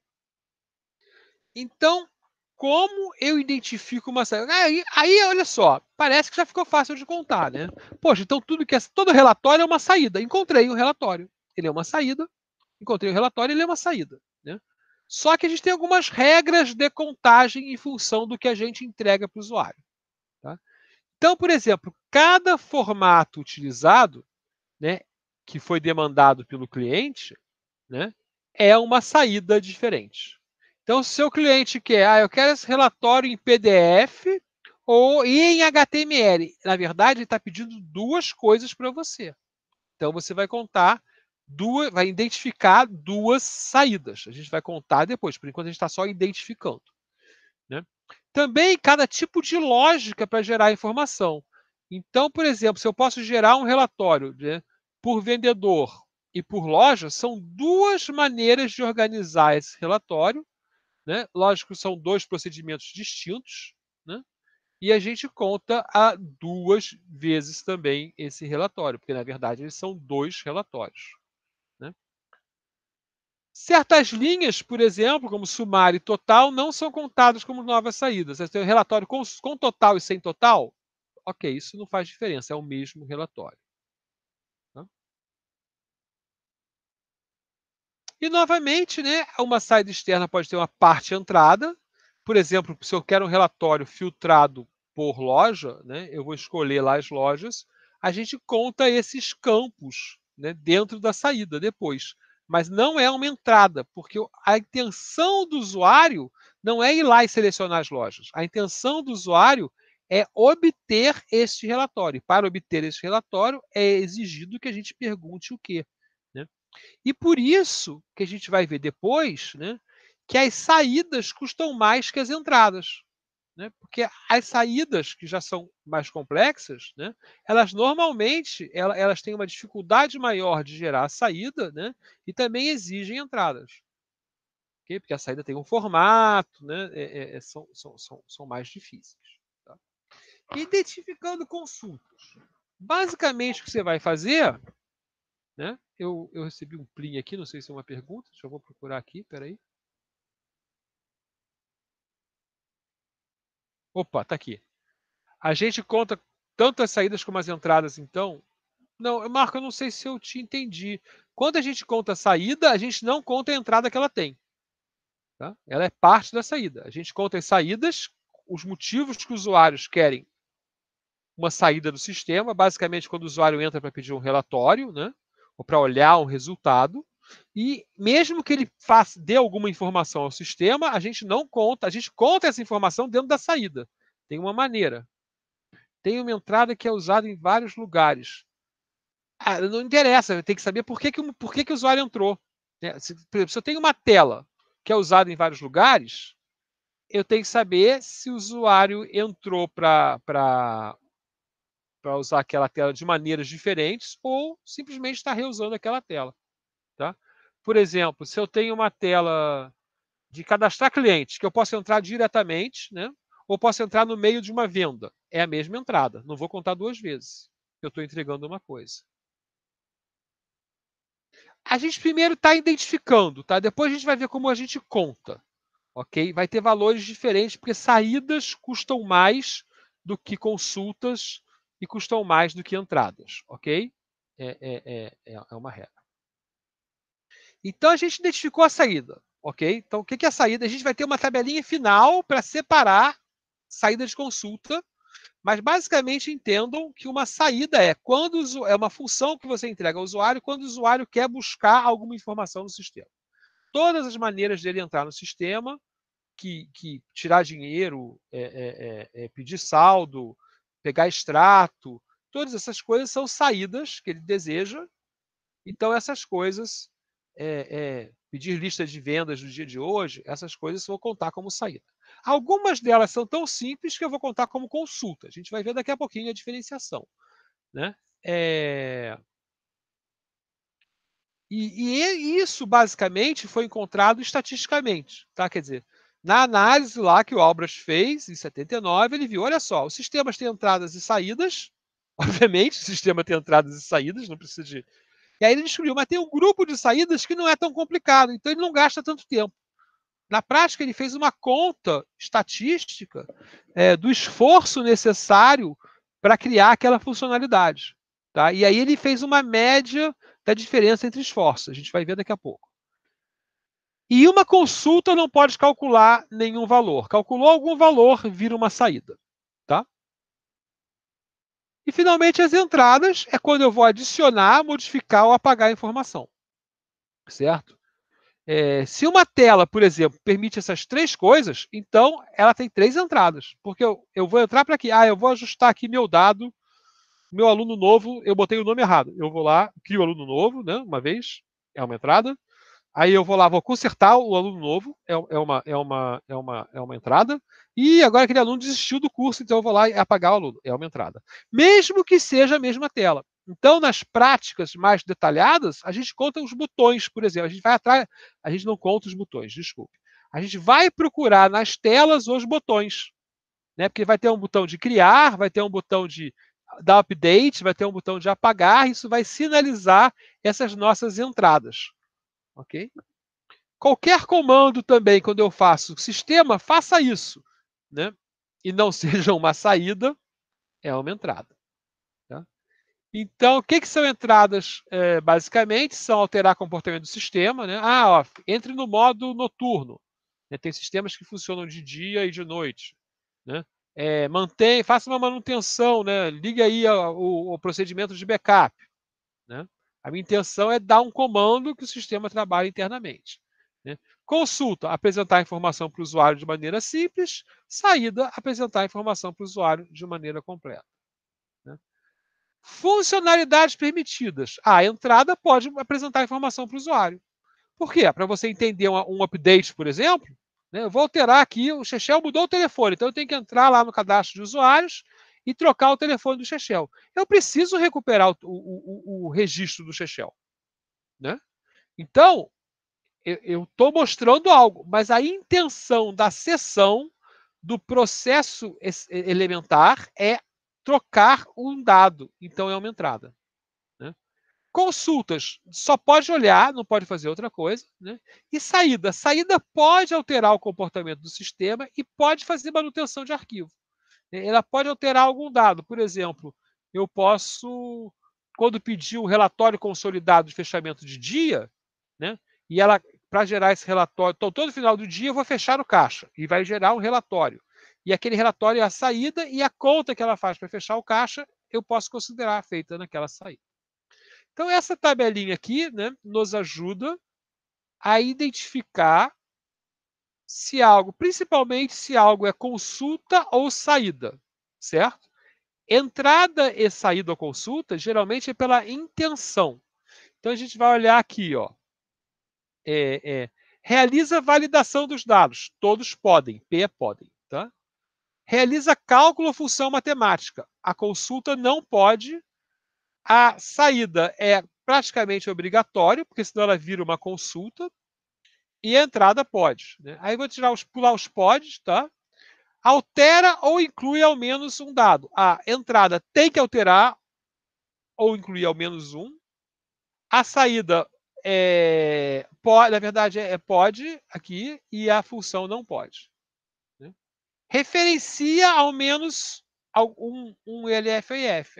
Então, como eu identifico uma saída? Aí, olha só, parece que já ficou fácil de contar, né? Poxa, então todo relatório é uma saída. Encontrei o relatório. Ele é uma saída. Encontrei o relatório, ele é uma saída. Né? Só que a gente tem algumas regras de contagem em função do que a gente entrega para o usuário. Tá? Então, por exemplo, cada formato utilizado, né, que foi demandado pelo cliente, né, é uma saída diferente. Então, se o seu cliente quer, eu quero esse relatório em PDF ou em HTML, na verdade, ele está pedindo duas coisas para você. Então, você vai contar vai identificar duas saídas. A gente vai contar depois, por enquanto a gente está só identificando. Né? Também cada tipo de lógica para gerar informação. Então, por exemplo, se eu posso gerar um relatório, né, por vendedor e por loja, são duas maneiras de organizar esse relatório. Né? Lógico, são dois procedimentos distintos. Né? E a gente conta a duas vezes também esse relatório, porque na verdade eles são dois relatórios. Né? Certas linhas, por exemplo, como sumário e total, não são contadas como novas saídas. Você tem um relatório com total e sem total? Ok, isso não faz diferença, é o mesmo relatório. Tá? E, novamente, né, uma saída externa pode ter uma parte entrada. Por exemplo, se eu quero um relatório filtrado por loja, né, eu vou escolher lá as lojas. A gente conta esses campos, né, dentro da saída depois. Mas não é uma entrada, porque a intenção do usuário não é ir lá e selecionar as lojas. A intenção do usuário é obter este relatório. Para obter esse relatório, é exigido que a gente pergunte o quê? Né? E por isso que a gente vai ver depois, né, que as saídas custam mais que as entradas. Né? Porque as saídas, que já são mais complexas, né, elas normalmente elas têm uma dificuldade maior de gerar a saída, né, e também exigem entradas. Okay? Porque a saída tem um formato, né, são mais difíceis. Tá? Identificando consultas. Basicamente, o que você vai fazer, né? Eu recebi um plim aqui, não sei se é uma pergunta, deixa eu vou procurar aqui, peraí. Opa, tá aqui. A gente conta tanto as saídas como as entradas, então? Não, Marco, eu não sei se eu te entendi. Quando a gente conta a saída, a gente não conta a entrada que ela tem. Tá? Ela é parte da saída. A gente conta as saídas, os motivos que os usuários querem uma saída do sistema, basicamente quando o usuário entra para pedir um relatório, né? Ou para olhar um resultado. E mesmo que ele dê alguma informação ao sistema, a gente não conta, a gente conta essa informação dentro da saída. Tem uma maneira. Tem uma entrada que é usada em vários lugares. Não interessa, tem que saber por que o usuário entrou. Por exemplo, se eu tenho uma tela que é usada em vários lugares, eu tenho que saber se o usuário entrou para usar aquela tela de maneiras diferentes ou simplesmente está reusando aquela tela. Tá? Por exemplo, se eu tenho uma tela de cadastrar clientes, que eu posso entrar diretamente, né? Ou posso entrar no meio de uma venda. É a mesma entrada. Não vou contar duas vezes. Eu estou entregando uma coisa. A gente primeiro está identificando, tá? Depois a gente vai ver como a gente conta. Ok? Vai ter valores diferentes, porque saídas custam mais do que consultas e custam mais do que entradas. Ok? É uma regra. Então a gente identificou a saída, ok? Então o que é a saída? A gente vai ter uma tabelinha final para separar saída de consulta, mas basicamente entendam que uma saída é uma função que você entrega ao usuário quando o usuário quer buscar alguma informação no sistema. Todas as maneiras dele entrar no sistema, que tirar dinheiro, pedir saldo, pegar extrato, todas essas coisas são saídas que ele deseja. Então, essas coisas, pedir lista de vendas no dia de hoje, essas coisas eu vou contar como saída. Algumas delas são tão simples que eu vou contar como consulta. A gente vai ver daqui a pouquinho a diferenciação. Né? E isso, basicamente, foi encontrado estatisticamente. Tá? Quer dizer, Na análise lá que o Albrecht fez, em 79, ele viu, olha só, os sistemas têm entradas e saídas, obviamente, o sistema tem entradas e saídas, não precisa de... E aí ele descobriu, mas tem um grupo de saídas que não é tão complicado, então ele não gasta tanto tempo. Na prática, ele fez uma conta estatística do esforço necessário para criar aquela funcionalidade. Tá? E aí ele fez uma média da diferença entre esforços. A gente vai ver daqui a pouco. E uma consulta não pode calcular nenhum valor. Calculou algum valor, vira uma saída. Tá? E, finalmente, as entradas é quando eu vou adicionar, modificar ou apagar a informação. Certo? Se uma tela, por exemplo, permite essas três coisas, então ela tem três entradas. Porque eu vou entrar para aqui. Eu vou ajustar aqui meu dado, meu aluno novo, eu botei o nome errado. Eu vou lá, crio o aluno novo, né, uma vez, é uma entrada. Aí eu vou lá, vou consertar o aluno novo, é uma entrada. E agora aquele aluno desistiu do curso, então eu vou lá e apagar o aluno, é uma entrada. Mesmo que seja a mesma tela. Então, nas práticas mais detalhadas, a gente conta os botões, por exemplo. A gente vai atrás, a gente não conta os botões, desculpe. A gente vai procurar nas telas os botões, né? Porque vai ter um botão de criar, vai ter um botão de dar update, vai ter um botão de apagar. Isso vai sinalizar essas nossas entradas, ok? Qualquer comando também, quando eu faço sistema, faça isso, né? E não seja uma saída, é uma entrada. Tá? Então, o que são entradas? Basicamente, são alterar comportamento do sistema. Né? Entre no modo noturno. Né? Tem sistemas que funcionam de dia e de noite. Né? Faça uma manutenção, né? Ligue aí o procedimento de backup. Né? A minha intenção é dar um comando que o sistema trabalhe internamente. Né? Consulta, apresentar a informação para o usuário de maneira simples. Saída, apresentar a informação para o usuário de maneira completa. Né? Funcionalidades permitidas. A entrada pode apresentar a informação para o usuário. Por quê? Para você entender um update, por exemplo, né? Eu vou alterar aqui, o Chechel mudou o telefone, então eu tenho que entrar lá no cadastro de usuários e trocar o telefone do Chechel. Eu preciso recuperar o registro do Chechel. Né? Então, eu estou mostrando algo, mas a intenção da sessão do processo elementar é trocar um dado, então é uma entrada. Né? Consultas, só pode olhar, não pode fazer outra coisa. Né? E saída. Saída pode alterar o comportamento do sistema e pode fazer manutenção de arquivo. Ela pode alterar algum dado. Por exemplo, eu posso, quando pedir um relatório consolidado de fechamento de dia, né? E ela, para gerar esse relatório, então, todo final do dia eu vou fechar o caixa e vai gerar um relatório. E aquele relatório é a saída e a conta que ela faz para fechar o caixa, eu posso considerar feita naquela saída. Então, essa tabelinha aqui, né, nos ajuda a identificar se algo, principalmente se algo é consulta ou saída, certo? Entrada e saída ou consulta, geralmente é pela intenção. Então, a gente vai olhar aqui, ó. Realiza validação dos dados. Todos podem, P é podem. Tá? Realiza cálculo ou função matemática. A consulta não pode. A saída é praticamente obrigatório, porque senão ela vira uma consulta. E a entrada pode. Né? Aí vou pular os pods, tá? Altera ou inclui ao menos um dado. A entrada tem que alterar ou incluir ao menos um. A saída pode, na verdade, pode aqui e a função não pode. Né? Referencia ao menos um LFIF.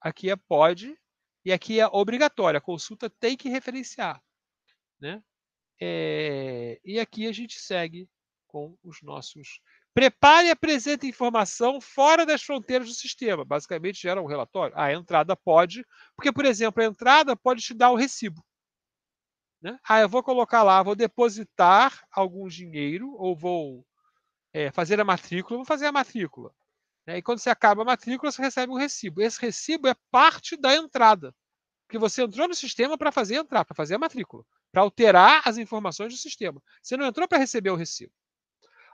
Aqui é pode e aqui é obrigatório. A consulta tem que referenciar. Né? E aqui a gente segue com os nossos... Prepare e apresente informação fora das fronteiras do sistema. Basicamente, gera um relatório. A entrada pode, porque, por exemplo, a entrada pode te dar o recibo. Né? Eu vou colocar lá, vou depositar algum dinheiro, ou vou fazer a matrícula, vou fazer a matrícula. Né? E quando você acaba a matrícula, você recebe um recibo. Esse recibo é parte da entrada. Porque você entrou no sistema para fazer entrar, para fazer a matrícula, para alterar as informações do sistema. Você não entrou para receber o recibo.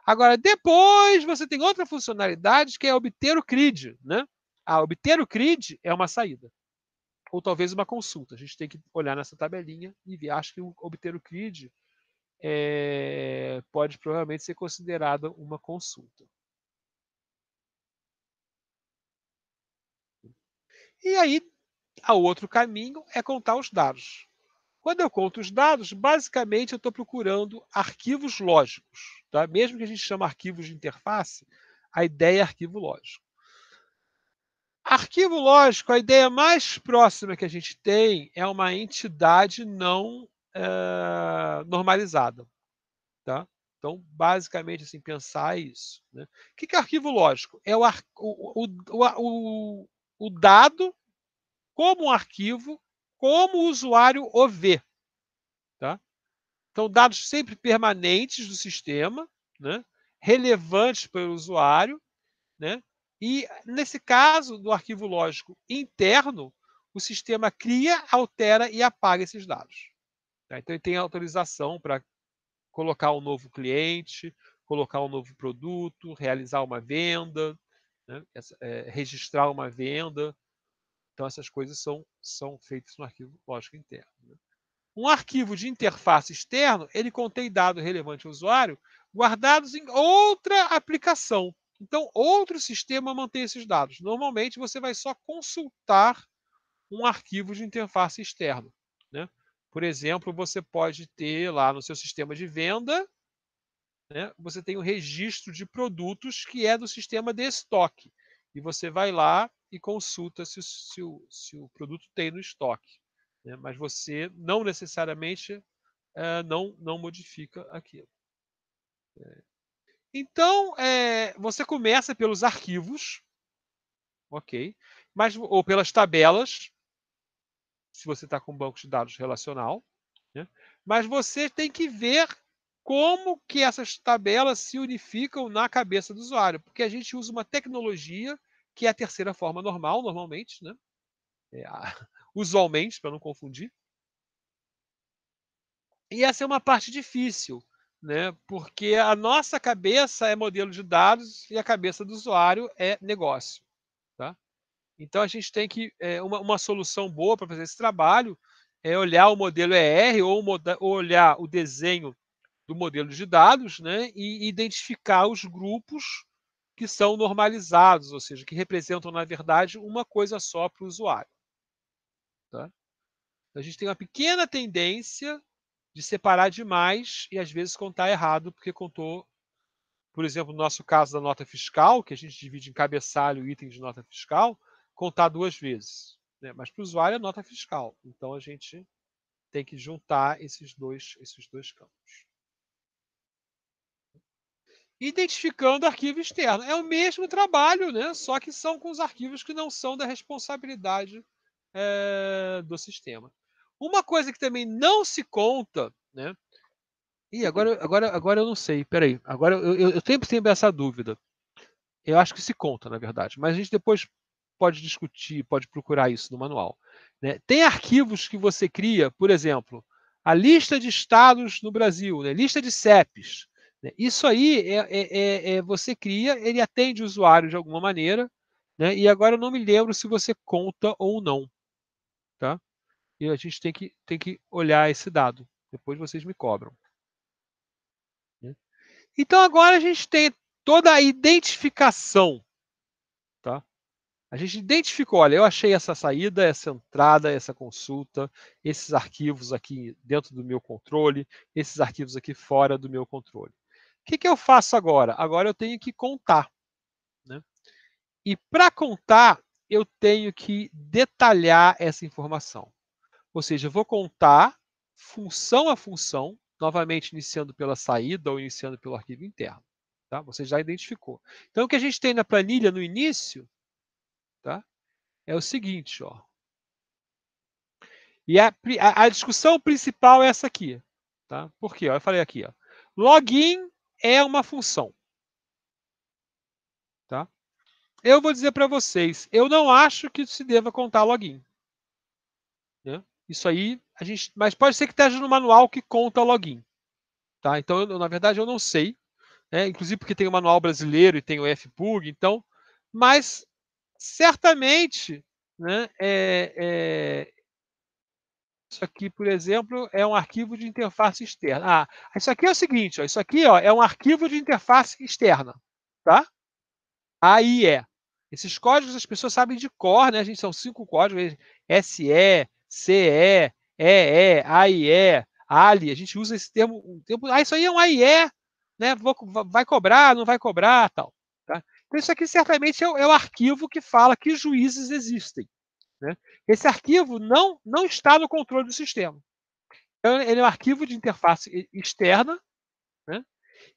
Agora, depois você tem outra funcionalidade que é obter o CRID. Né? Obter o CRID é uma saída. Ou talvez uma consulta. A gente tem que olhar nessa tabelinha e ver. Acho que obter o CRID pode provavelmente ser considerada uma consulta. E aí, o outro caminho é contar os dados. Quando eu conto os dados, basicamente eu estou procurando arquivos lógicos. Tá? Mesmo que a gente chame arquivos de interface, a ideia é arquivo lógico. Arquivo lógico, a ideia mais próxima que a gente tem é uma entidade não normalizada. Tá? Então, basicamente, assim, pensar isso. Né? O que é arquivo lógico? É o dado como um arquivo, como o usuário o vê. Tá? Então, dados sempre permanentes do sistema, né? Relevantes para o usuário, né? E, nesse caso do arquivo lógico interno, o sistema cria, altera e apaga esses dados. Tá? Então, ele tem autorização para colocar um novo cliente, colocar um novo produto, realizar uma venda, né? Registrar uma venda. Então, essas coisas são feitas no arquivo lógico interno. Né? Um arquivo de interface externo, ele contém dado relevante ao usuário guardados em outra aplicação. Então, outro sistema mantém esses dados. Normalmente, você vai só consultar um arquivo de interface externo. Né? Por exemplo, você pode ter lá no seu sistema de venda, né, você tem o registro de produtos que é do sistema de estoque. E você vai lá e consulta se o produto tem no estoque. Né? Mas você não necessariamente não modifica aquilo. Então, você começa pelos arquivos, ok? Ou pelas tabelas, se você está com um banco de dados relacional. Né? Mas você tem que ver como que essas tabelas se unificam na cabeça do usuário, porque a gente usa uma tecnologia que é a terceira forma normal, normalmente, né? Usualmente, para não confundir. E essa é uma parte difícil, né? Porque a nossa cabeça é modelo de dados e a cabeça do usuário é negócio. Tá? Então a gente tem que. Uma solução boa para fazer esse trabalho é olhar o modelo ER ou olhar o desenho do modelo de dados, né, e identificar os grupos que são normalizados, ou seja, que representam, na verdade, uma coisa só para o usuário. Tá? A gente tem uma pequena tendência de separar demais e, às vezes, contar errado, porque contou, por exemplo, no nosso caso da nota fiscal, que a gente divide em cabeçalho e item de nota fiscal, contar duas vezes. Né? Mas para o usuário é nota fiscal. Então, a gente tem que juntar esses dois campos. Identificando arquivo externo. É o mesmo trabalho, né? Só que são com os arquivos que não são da responsabilidade do sistema. Uma coisa que também não se conta, né? E agora eu não sei, peraí. Agora eu sempre tenho essa dúvida. Eu acho que se conta, na verdade, mas a gente depois pode discutir, pode procurar isso no manual. Né? Tem arquivos que você cria, por exemplo, a lista de estados no Brasil, né? Lista de CEPs. Né? Isso aí você cria, ele atende o usuário de alguma maneira, né? E agora eu não me lembro se você conta ou não. Tá? E a gente tem que olhar esse dado. Depois vocês me cobram. Né? Então agora a gente tem toda a identificação. Tá? A gente identificou, olha, eu achei essa saída, essa entrada, essa consulta, esses arquivos aqui dentro do meu controle, esses arquivos aqui fora do meu controle. O que eu faço agora? Agora eu tenho que contar. Né? E para contar, eu tenho que detalhar essa informação. Ou seja, eu vou contar função a função, novamente iniciando pela saída ou iniciando pelo arquivo interno. Tá? Você já identificou. Então, o que a gente tem na planilha no início, tá? É o seguinte, ó. E a discussão principal é essa aqui. Tá? Por quê? Eu falei aqui. Ó. Login é uma função. Tá? Eu vou dizer para vocês, eu não acho que se deva contar login. Né? Isso aí, mas pode ser que esteja no manual que conta login. Tá? Então, na verdade, eu não sei. Né? Inclusive porque tem o manual brasileiro e tem o FPUG, então, mas certamente, né, Isso aqui, por exemplo, é um arquivo de interface externa. Isso aqui é o seguinte, ó, isso aqui ó, é um arquivo de interface externa, tá? AIE. Esses códigos as pessoas sabem de cor, né? A gente são 5 códigos, SE, CE, EE, AIE, ALI. A gente usa esse termo, isso aí é um AIE, né? Vai cobrar, não vai cobrar, tal. Tá? Então isso aqui certamente é o arquivo que fala que juízes existem. Né? Esse arquivo não está no controle do sistema. Então, ele é um arquivo de interface externa, né?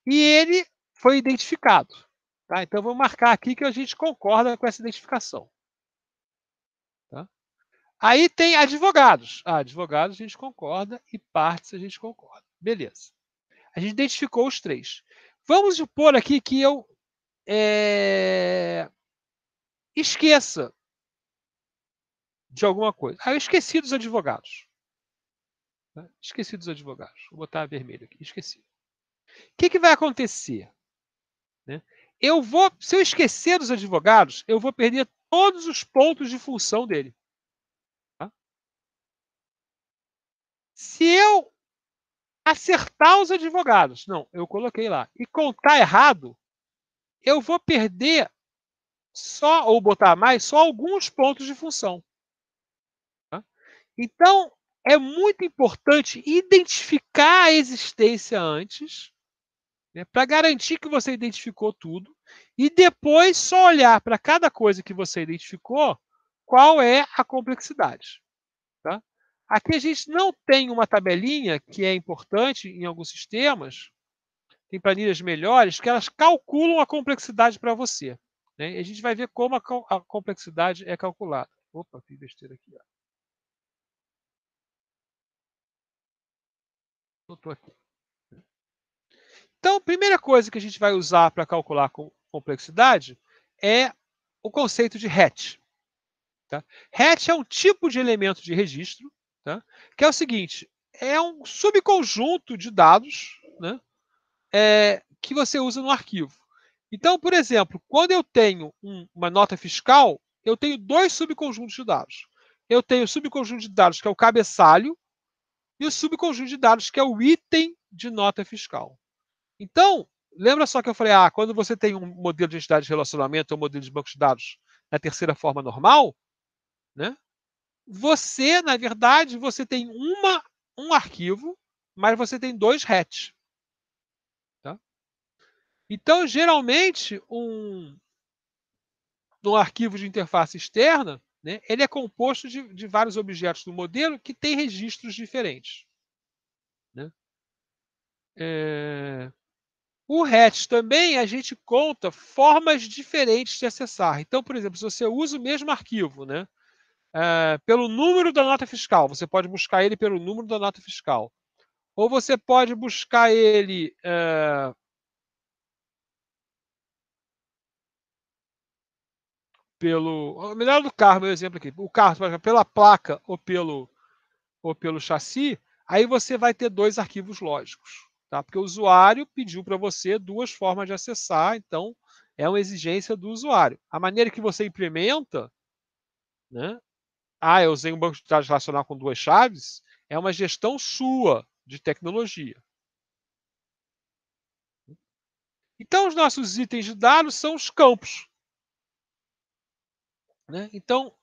E ele foi identificado. Tá? Então, vou marcar aqui que a gente concorda com essa identificação. Tá? Aí tem advogados. Advogados a gente concorda e partes a gente concorda. Beleza. A gente identificou os 3. Vamos supor aqui que eu esqueça de alguma coisa. Eu esqueci dos advogados. Tá? Esqueci dos advogados. Vou botar vermelho aqui. Esqueci. O que vai acontecer? Né? Se eu esquecer dos advogados, eu vou perder todos os pontos de função dele. Tá? Se eu acertar os advogados, não, eu coloquei lá, e contar errado, eu vou perder só, ou botar mais, só alguns pontos de função. Tá? Então, é muito importante identificar a existência antes, né, para garantir que você identificou tudo, e depois só olhar para cada coisa que você identificou, qual é a complexidade. Tá? Aqui a gente não tem uma tabelinha, que é importante em alguns sistemas, tem planilhas melhores, que elas calculam a complexidade para você. Né? E a gente vai ver como a complexidade é calculada. Opa, fiz besteira aqui. Estou aqui. Então, a primeira coisa que a gente vai usar para calcular complexidade é o conceito de hatch. Tá? Hatch é um tipo de elemento de registro, tá? Que é o seguinte, é um subconjunto de dados, né? Que você usa no arquivo. Então, por exemplo, quando eu tenho uma nota fiscal, eu tenho 2 subconjuntos de dados. Eu tenho o subconjunto de dados, que é o cabeçalho, e o subconjunto de dados, que é o item de nota fiscal. Então, lembra só que eu falei, quando você tem um modelo de entidade de relacionamento ou um modelo de banco de dados na terceira forma normal, né? Você, na verdade, você tem um arquivo, mas você tem 2 hatch. Tá? Então, geralmente, um arquivo de interface externa, né, ele é composto de vários objetos do modelo que têm registros diferentes. Né? O hatch também, a gente conta formas diferentes de acessar. Então, por exemplo, se você usa o mesmo arquivo, né, pelo número da nota fiscal, você pode buscar ele pelo número da nota fiscal. Ou você pode buscar ele pelo... Melhor do carro, meu exemplo aqui. O carro, por exemplo, pela placa ou pelo chassi, aí você vai ter 2 arquivos lógicos. Tá? Porque o usuário pediu para você 2 formas de acessar, então é uma exigência do usuário. A maneira que você implementa, né? Eu usei um banco de dados relacional com 2 chaves, é uma gestão sua de tecnologia. Então, os nossos itens de dados são os campos. Né? Então,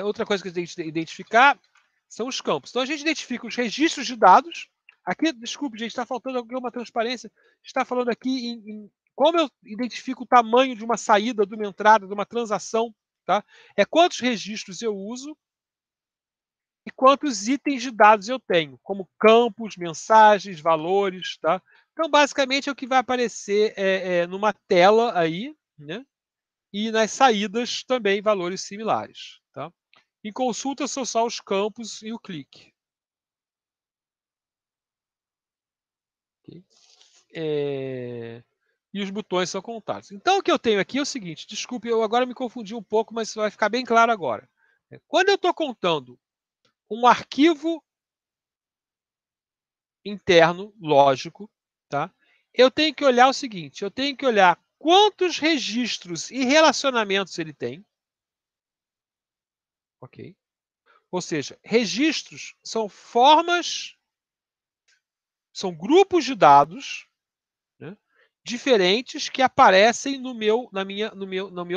outra coisa que a gente tem que identificar são os campos. Então, a gente identifica os registros de dados. Aqui, desculpe, gente, está faltando alguma transparência. Está falando aqui em como eu identifico o tamanho de uma saída, de uma entrada, de uma transação. Tá? É quantos registros eu uso e quantos itens de dados eu tenho, como campos, mensagens, valores. Tá? Então, basicamente, é o que vai aparecer numa tela aí, né? E nas saídas também valores similares. Tá? Em consulta são só os campos e o clique. Okay? E os botões são contados. Então, o que eu tenho aqui é o seguinte, desculpe, eu agora me confundi um pouco, mas isso vai ficar bem claro agora. Quando eu estou contando um arquivo interno, lógico, tá? Eu tenho que olhar o seguinte, eu tenho que olhar quantos registros e relacionamentos ele tem. Ok? Ou seja, registros são formas, são grupos de dados, né, diferentes que aparecem no meu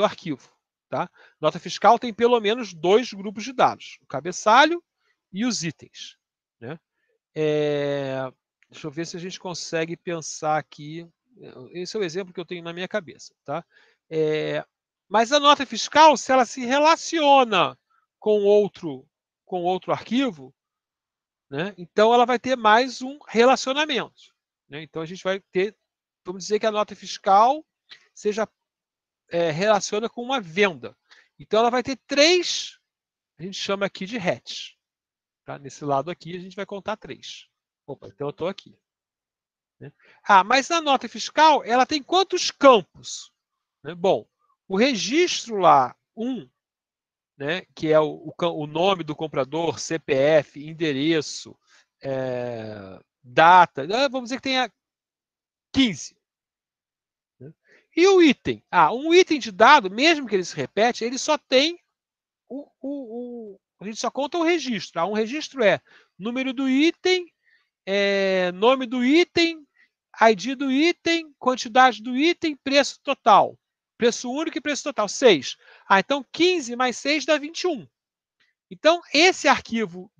arquivo. Tá? Nota fiscal tem pelo menos 2 grupos de dados, o cabeçalho e os itens. Né? Deixa eu ver se a gente consegue pensar aqui. Esse é o exemplo que eu tenho na minha cabeça. Tá? Mas a nota fiscal, se ela se relaciona com outro arquivo, né, então ela vai ter mais um relacionamento. Né? Então a gente vai ter, vamos dizer que a nota fiscal seja relaciona com uma venda. Então ela vai ter 3, a gente chama aqui de hatch. Tá? Nesse lado aqui a gente vai contar 3. Opa, então eu estou aqui. Né? Mas a nota fiscal ela tem quantos campos? Né? Bom, o registro lá, 1, né, que é o nome do comprador, CPF, endereço, data, vamos dizer que tenha 15. Né? E o item? Um item de dado, mesmo que ele se repete, ele só tem a gente só conta o registro. Um registro é número do item, nome do item, ID do item, quantidade do item, preço total. Preço único e preço total, 6. Então 15 mais 6 dá 21. Então, esse arquivo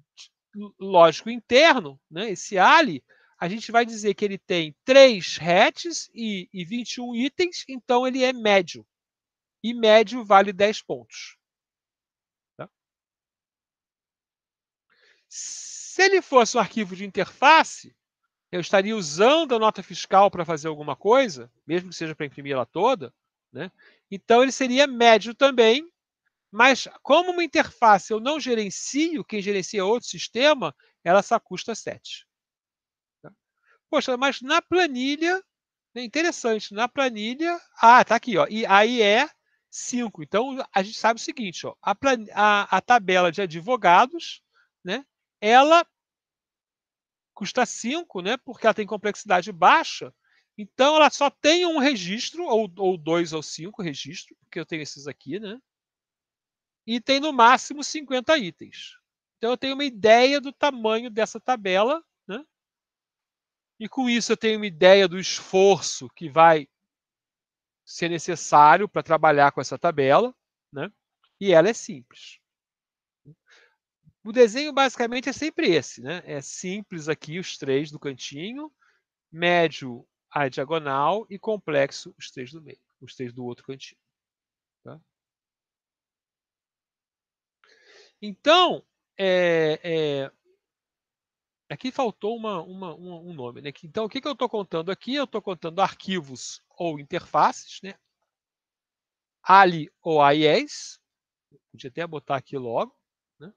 lógico interno, né, esse ALI, a gente vai dizer que ele tem 3 hatches e 21 itens, então ele é médio. E médio vale 10 pontos. Tá? Se ele fosse um arquivo de interface, eu estaria usando a nota fiscal para fazer alguma coisa, mesmo que seja para imprimir ela toda, né? Então ele seria médio também, mas como uma interface eu não gerencio, quem gerencia é outro sistema, ela só custa 7. Tá? Poxa, mas na planilha, é interessante, na planilha, tá aqui, ó, e aí é 5. Então a gente sabe o seguinte, ó, a tabela de advogados, né, ela custa 5, né, porque ela tem complexidade baixa, então ela só tem um registro, ou 2 ou 5 registros, porque eu tenho esses aqui, né, e tem no máximo 50 itens. Então eu tenho uma ideia do tamanho dessa tabela, né, e com isso eu tenho uma ideia do esforço que vai ser necessário para trabalhar com essa tabela, né, e ela é simples. O desenho basicamente é sempre esse, né? É simples aqui os 3 do cantinho, médio a diagonal e complexo os 3 do meio, os 3 do outro cantinho. Tá? Então, aqui faltou um nome. Né? Então, o que eu estou contando aqui? Eu estou contando arquivos ou interfaces, né? ALI ou AIES, podia até botar aqui logo, né?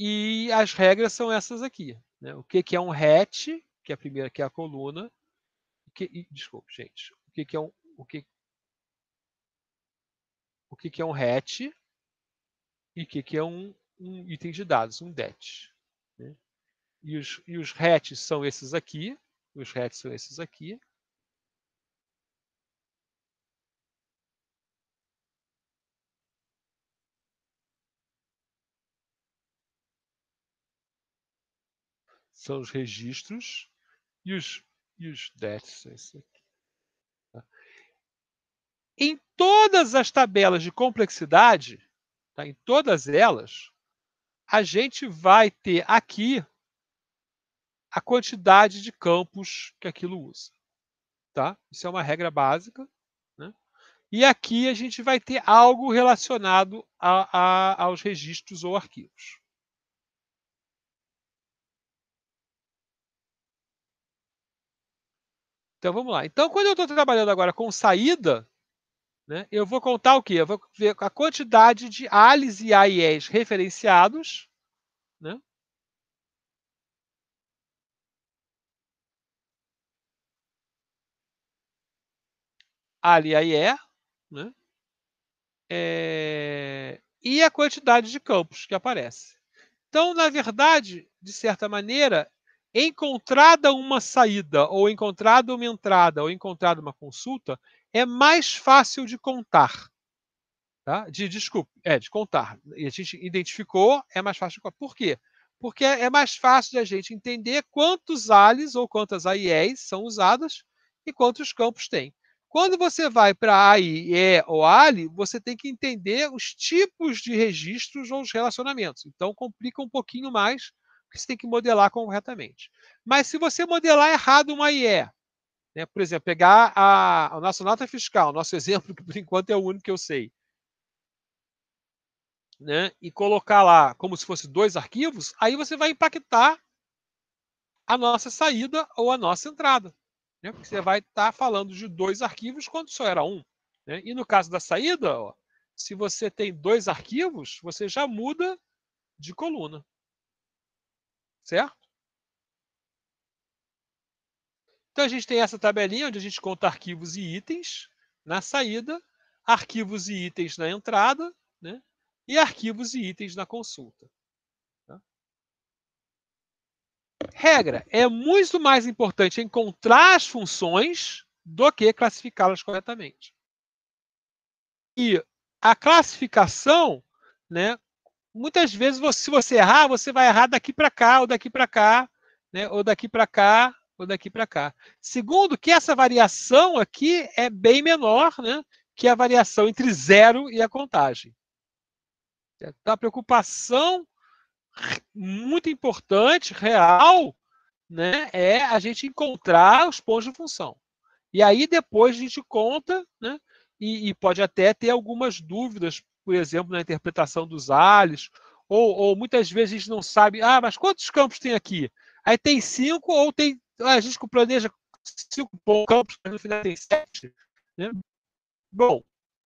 E as regras são essas aqui. Né? O que é um hatch, que é a primeira, que é a coluna. Desculpe, gente. O que é um hatch e o que é um item de dados, um det. Né? E os hatches são esses aqui. Os hatches são esses aqui. São os registros. E os dets são esses aqui. Tá? Em todas as tabelas de complexidade, tá? Em todas elas, a gente vai ter aqui a quantidade de campos que aquilo usa. Tá? Isso é uma regra básica. Né? E aqui a gente vai ter algo relacionado aos registros ou arquivos. Então vamos lá. Então, quando eu estou trabalhando agora com saída, né, eu vou contar o quê? Eu vou ver a quantidade de ALIs e AIEs referenciados. Né? ALI e AIE. Né? E a quantidade de campos que aparece. Então, na verdade, de certa maneira, encontrada uma saída, ou encontrada uma entrada, ou encontrada uma consulta, é mais fácil de contar. Tá? Desculpe, de contar. E a gente identificou, é mais fácil de contar. Por quê? Porque é mais fácil de a gente entender quantos ALIs ou quantas AIEs são usadas e quantos campos tem. Quando você vai para AIE ou ALI, você tem que entender os tipos de registros ou os relacionamentos. Então, complica um pouquinho mais, porque você tem que modelar corretamente. Mas se você modelar errado uma AIE, né, por exemplo, pegar a nossa nota fiscal, nosso exemplo, que por enquanto é o único que eu sei, né, e colocar lá como se fosse 2 arquivos, aí você vai impactar a nossa saída ou a nossa entrada. Né, porque você vai estar falando de 2 arquivos quando só era um. Né? E no caso da saída, ó, se você tem 2 arquivos, você já muda de coluna. Certo? Então a gente tem essa tabelinha onde a gente conta arquivos e itens na saída, arquivos e itens na entrada, né? E arquivos e itens na consulta. Tá? Regra, é muito mais importante encontrar as funções do que classificá-las corretamente. E a classificação, né, muitas vezes, se você errar, você vai errar daqui para cá, ou daqui para cá, né, ou daqui para cá, ou daqui para cá. Segundo, que essa variação aqui é bem menor, né, que a variação entre 0 e a contagem. Então, a preocupação muito importante, real, né, é a gente encontrar os pontos de função. E aí depois a gente conta, né, e pode até ter algumas dúvidas, por exemplo, na interpretação dos ALIs, ou muitas vezes a gente não sabe, mas quantos campos tem aqui? Aí tem 5, ou tem. A gente planeja 5 campos, mas no final tem 7. Né? Bom,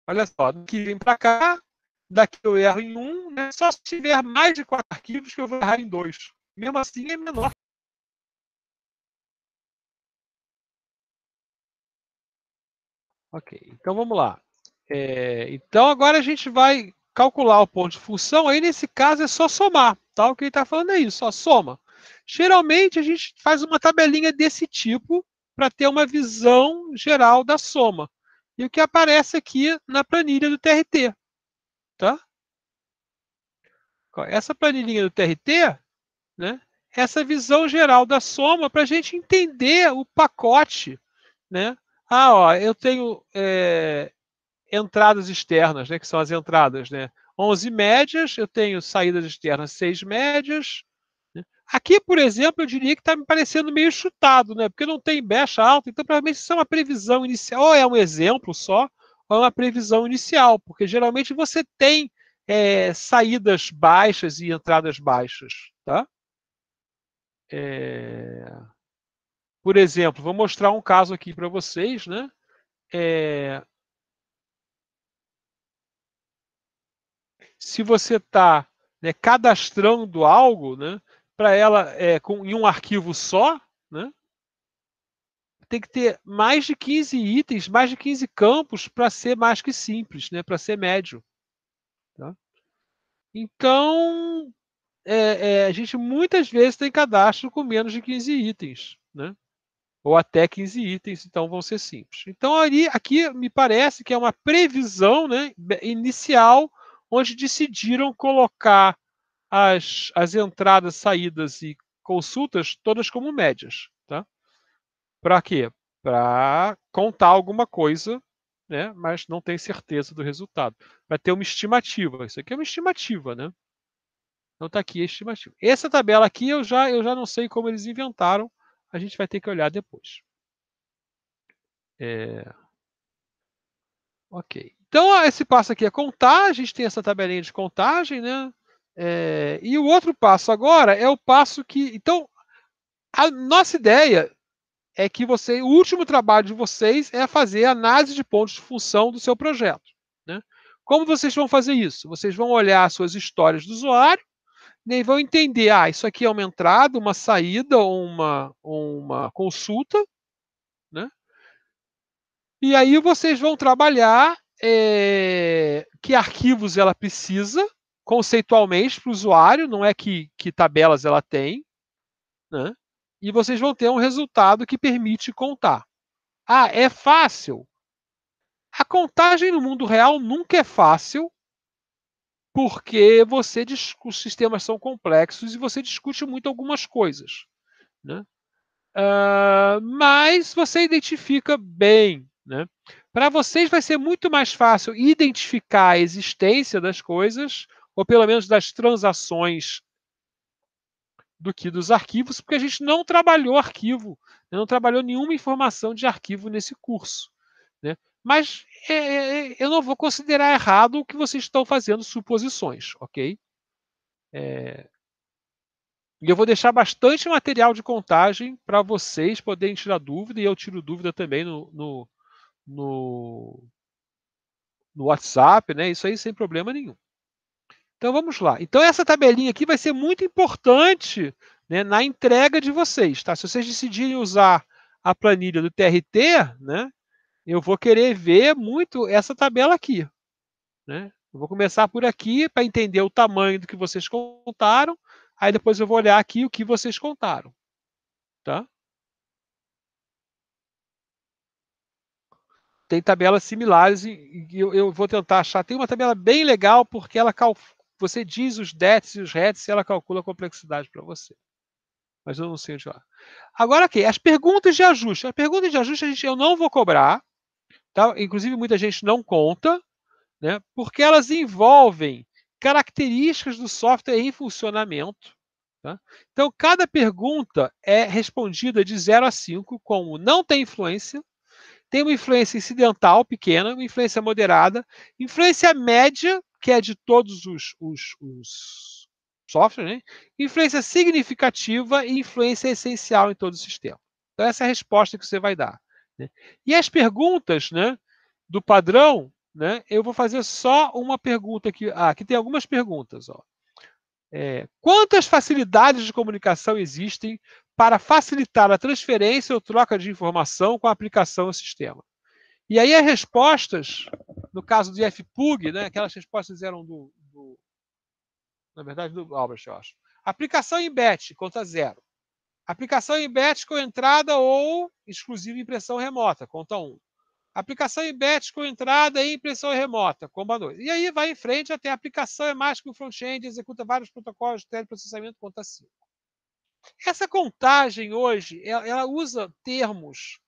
olha só, daqui vem para cá, daqui eu erro em 1, né? Só se tiver mais de 4 arquivos que eu vou errar em 2. Mesmo assim é menor. Ok, então vamos lá. Então agora a gente vai calcular o ponto de função. Aí nesse caso é só somar. Tá? O que ele está falando é isso, só soma. Geralmente a gente faz uma tabelinha desse tipo para ter uma visão geral da soma. E o que aparece aqui na planilha do TRT. Tá? Essa planilhinha do TRT, né? Essa visão geral da soma para a gente entender o pacote. Né? Eu tenho entradas externas, né, que são as entradas, né? 11 médias, eu tenho saídas externas 6 médias. Né? Aqui, por exemplo, eu diria que está me parecendo meio chutado, né? Porque não tem baixa alta, então provavelmente isso é uma previsão inicial, ou é um exemplo só, ou é uma previsão inicial, porque geralmente você tem saídas baixas e entradas baixas. Tá? Por exemplo, vou mostrar um caso aqui para vocês, né? Se você está, né, cadastrando algo, né, para ela em um arquivo só, né, tem que ter mais de 15 itens, mais de 15 campos para ser mais que simples, né, para ser médio. Tá? Então, a gente muitas vezes tem cadastro com menos de 15 itens, né? Ou até 15 itens, então vão ser simples. Então, aqui me parece que é uma previsão, né, inicial, onde decidiram colocar as entradas, saídas e consultas todas como médias. Tá? Para quê? Para contar alguma coisa, né? Mas não tem certeza do resultado. Para ter uma estimativa. Isso aqui é uma estimativa, né? Então está aqui a estimativa. Essa tabela aqui eu já não sei como eles inventaram. A gente vai ter que olhar depois. Ok. Então, esse passo aqui é contar. A gente tem essa tabelinha de contagem, né? E o outro passo agora é o passo que. Então, a nossa ideia é que o último trabalho de vocês é fazer a análise de pontos de função do seu projeto. Né? Como vocês vão fazer isso? Vocês vão olhar as suas histórias do usuário, né, e vão entender, isso aqui é uma entrada, uma saída ou uma consulta, né? E aí vocês vão trabalhar que arquivos ela precisa, conceitualmente, para o usuário, não é que tabelas ela tem, né? E vocês vão ter um resultado que permite contar. É fácil? A contagem no mundo real nunca é fácil, porque os sistemas são complexos e você discute muito algumas coisas, né? Mas você identifica bem, né? Para vocês vai ser muito mais fácil identificar a existência das coisas, ou pelo menos das transações, do que dos arquivos, porque a gente não trabalhou arquivo, não trabalhou nenhuma informação de arquivo nesse curso, né? Mas eu não vou considerar errado o que vocês estão fazendo suposições, ok? E eu vou deixar bastante material de contagem para vocês poderem tirar dúvida, e eu tiro dúvida também no, no WhatsApp, né? Isso aí sem problema nenhum. Então vamos lá. Então essa tabelinha aqui vai ser muito importante, né, na entrega de vocês, tá? Se vocês decidirem usar a planilha do TRT, né, eu vou querer ver muito essa tabela aqui, né? Eu vou começar por aqui para entender o tamanho do que vocês contaram, aí depois eu vou olhar aqui o que vocês contaram, tá? Tem tabelas similares e eu vou tentar achar. Tem uma tabela bem legal porque você diz os DETs e os RETs e ela calcula a complexidade para você. Mas eu não sei onde lá. Agora, ok, as perguntas de ajuste. As perguntas de ajuste eu não vou cobrar, tá? Inclusive muita gente não conta, né? Porque elas envolvem características do software em funcionamento. Tá? Então, cada pergunta é respondida de 0 a 5, como não tem influência, tem uma influência incidental pequena, uma influência moderada, influência média, que é de todos os softwares, né? Influência significativa e influência essencial em todo o sistema. Então, essa é a resposta que você vai dar, né? E as perguntas, né, do padrão, né, eu vou fazer só uma pergunta aqui. Aqui tem algumas perguntas. Ó. Quantas facilidades de comunicação existem para facilitar a transferência ou troca de informação com a aplicação ao sistema? E aí as respostas, no caso do IFPUG, né, aquelas respostas eram na verdade, do Albert, eu acho. Aplicação em batch, conta 0. Aplicação em batch com entrada ou exclusiva impressão remota, conta 1. Aplicação em batch com entrada e impressão remota, conta 2. E aí vai em frente até a aplicação é mais que o front-end, executa vários protocolos de teleprocessamento, conta 5. Essa contagem hoje, ela usa termos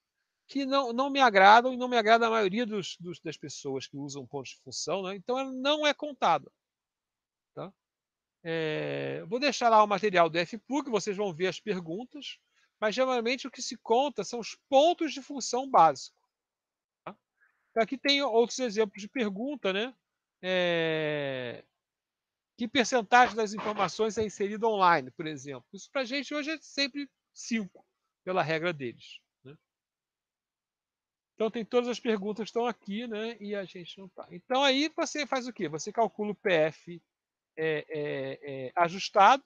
que não me agradam e não me agrada a maioria das pessoas que usam pontos de função, né? Então ela não é contada. Tá? Vou deixar lá o material do FPUG, vocês vão ver as perguntas, mas geralmente o que se conta são os pontos de função básicos. Tá? Então, aqui tem outros exemplos de pergunta, né? Que percentagem das informações é inserida online, por exemplo? Isso para a gente hoje é sempre 5, pela regra deles. Né? Então tem todas as perguntas que estão aqui, né? E a gente não está. Então aí você faz o quê? Você calcula o PF ajustado.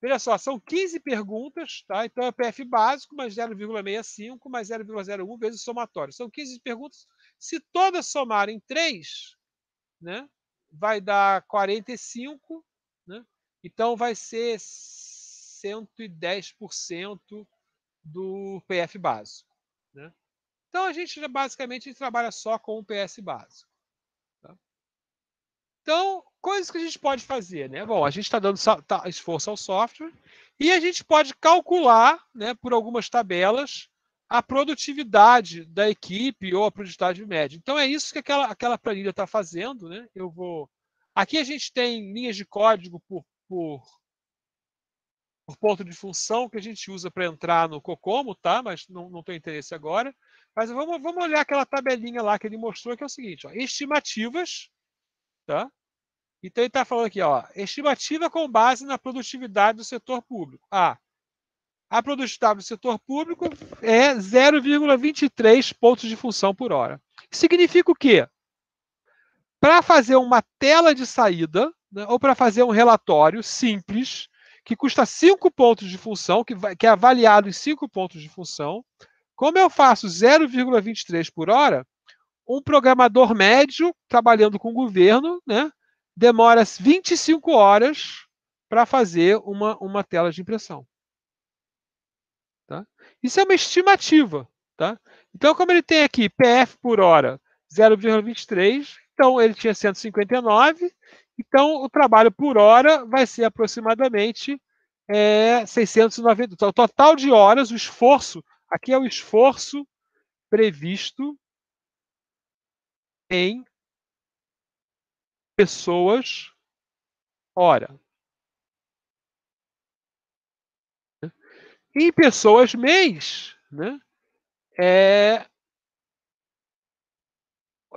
Veja só, são 15 perguntas, tá? Então é PF básico mais 0,65 mais 0,01 vezes o somatório. São 15 perguntas. Se todas somarem 3, né? Vai dar 45, né? Então vai ser 110% do PF básico, né? Então a gente basicamente trabalha só com o PS básico. Tá? Então, coisas que a gente pode fazer, né? Bom, a gente está dando esforço ao software e a gente pode calcular, né, por algumas tabelas, a produtividade da equipe ou a produtividade média. Então é isso que aquela planilha está fazendo, né? Aqui a gente tem linhas de código por ponto de função que a gente usa para entrar no Cocomo, tá? Mas não tem interesse agora. Mas vamos olhar aquela tabelinha lá que ele mostrou, que é o seguinte: ó, estimativas, tá? Então ele está falando aqui, ó, estimativa com base na produtividade do setor público. A produtividade do setor público é 0,23 pontos de função por hora. Significa o quê? Para fazer uma tela de saída, né, ou para fazer um relatório simples, que custa 5 pontos de função, que é avaliado em 5 pontos de função, como eu faço 0,23 por hora, um programador médio, trabalhando com o governo, né, demora 25 horas para fazer uma tela de impressão. Tá? Isso é uma estimativa. Tá? Então, como ele tem aqui PF por hora 0,23. Então, ele tinha 159. Então, o trabalho por hora vai ser aproximadamente 690. Então, o total de horas, o esforço, aqui é o esforço previsto em pessoas hora. Em pessoas mês, né?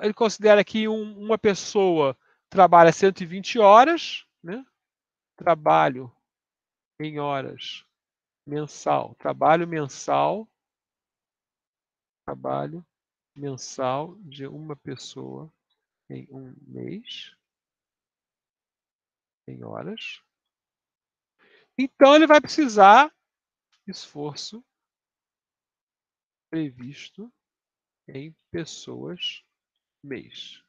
Ele considera que uma pessoa trabalha 120 horas, né? Trabalho em horas mensal, trabalho mensal de uma pessoa em um mês, em horas. Então, ele vai precisar esforço previsto em pessoas mês.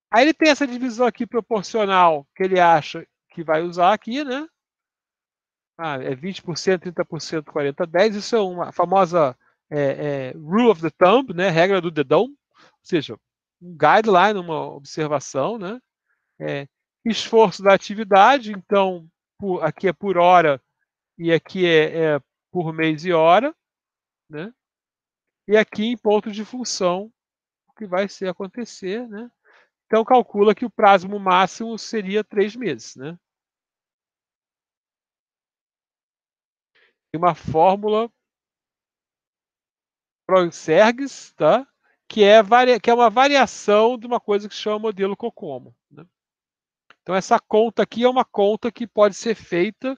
Aí ele tem essa divisão aqui proporcional que ele acha que vai usar aqui, né? É 20%, 30%, 40%, 10%. Isso é uma famosa rule of the thumb, né? Regra do dedão. Ou seja, um guideline, uma observação, né? Esforço da atividade, então aqui é por hora e aqui é por mês e hora, né? E aqui em ponto de função, o que vai ser acontecer, né? Então calcula que o prazo máximo seria 3 meses, né? E uma fórmula Prosergues, tá? Que é uma variação de uma coisa que se chama modelo COCOMO, né? Então essa conta aqui é uma conta que pode ser feita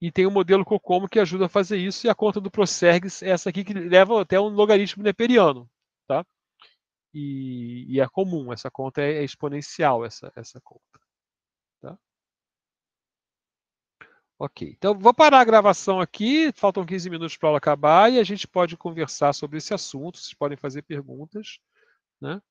e tem um modelo COCOMO que ajuda a fazer isso, e a conta do Prosergues é essa aqui que leva até um logaritmo neperiano, tá? E é comum, essa conta é exponencial, essa conta. Tá? Ok, então vou parar a gravação aqui, faltam 15 minutos para ela acabar e a gente pode conversar sobre esse assunto, vocês podem fazer perguntas, né?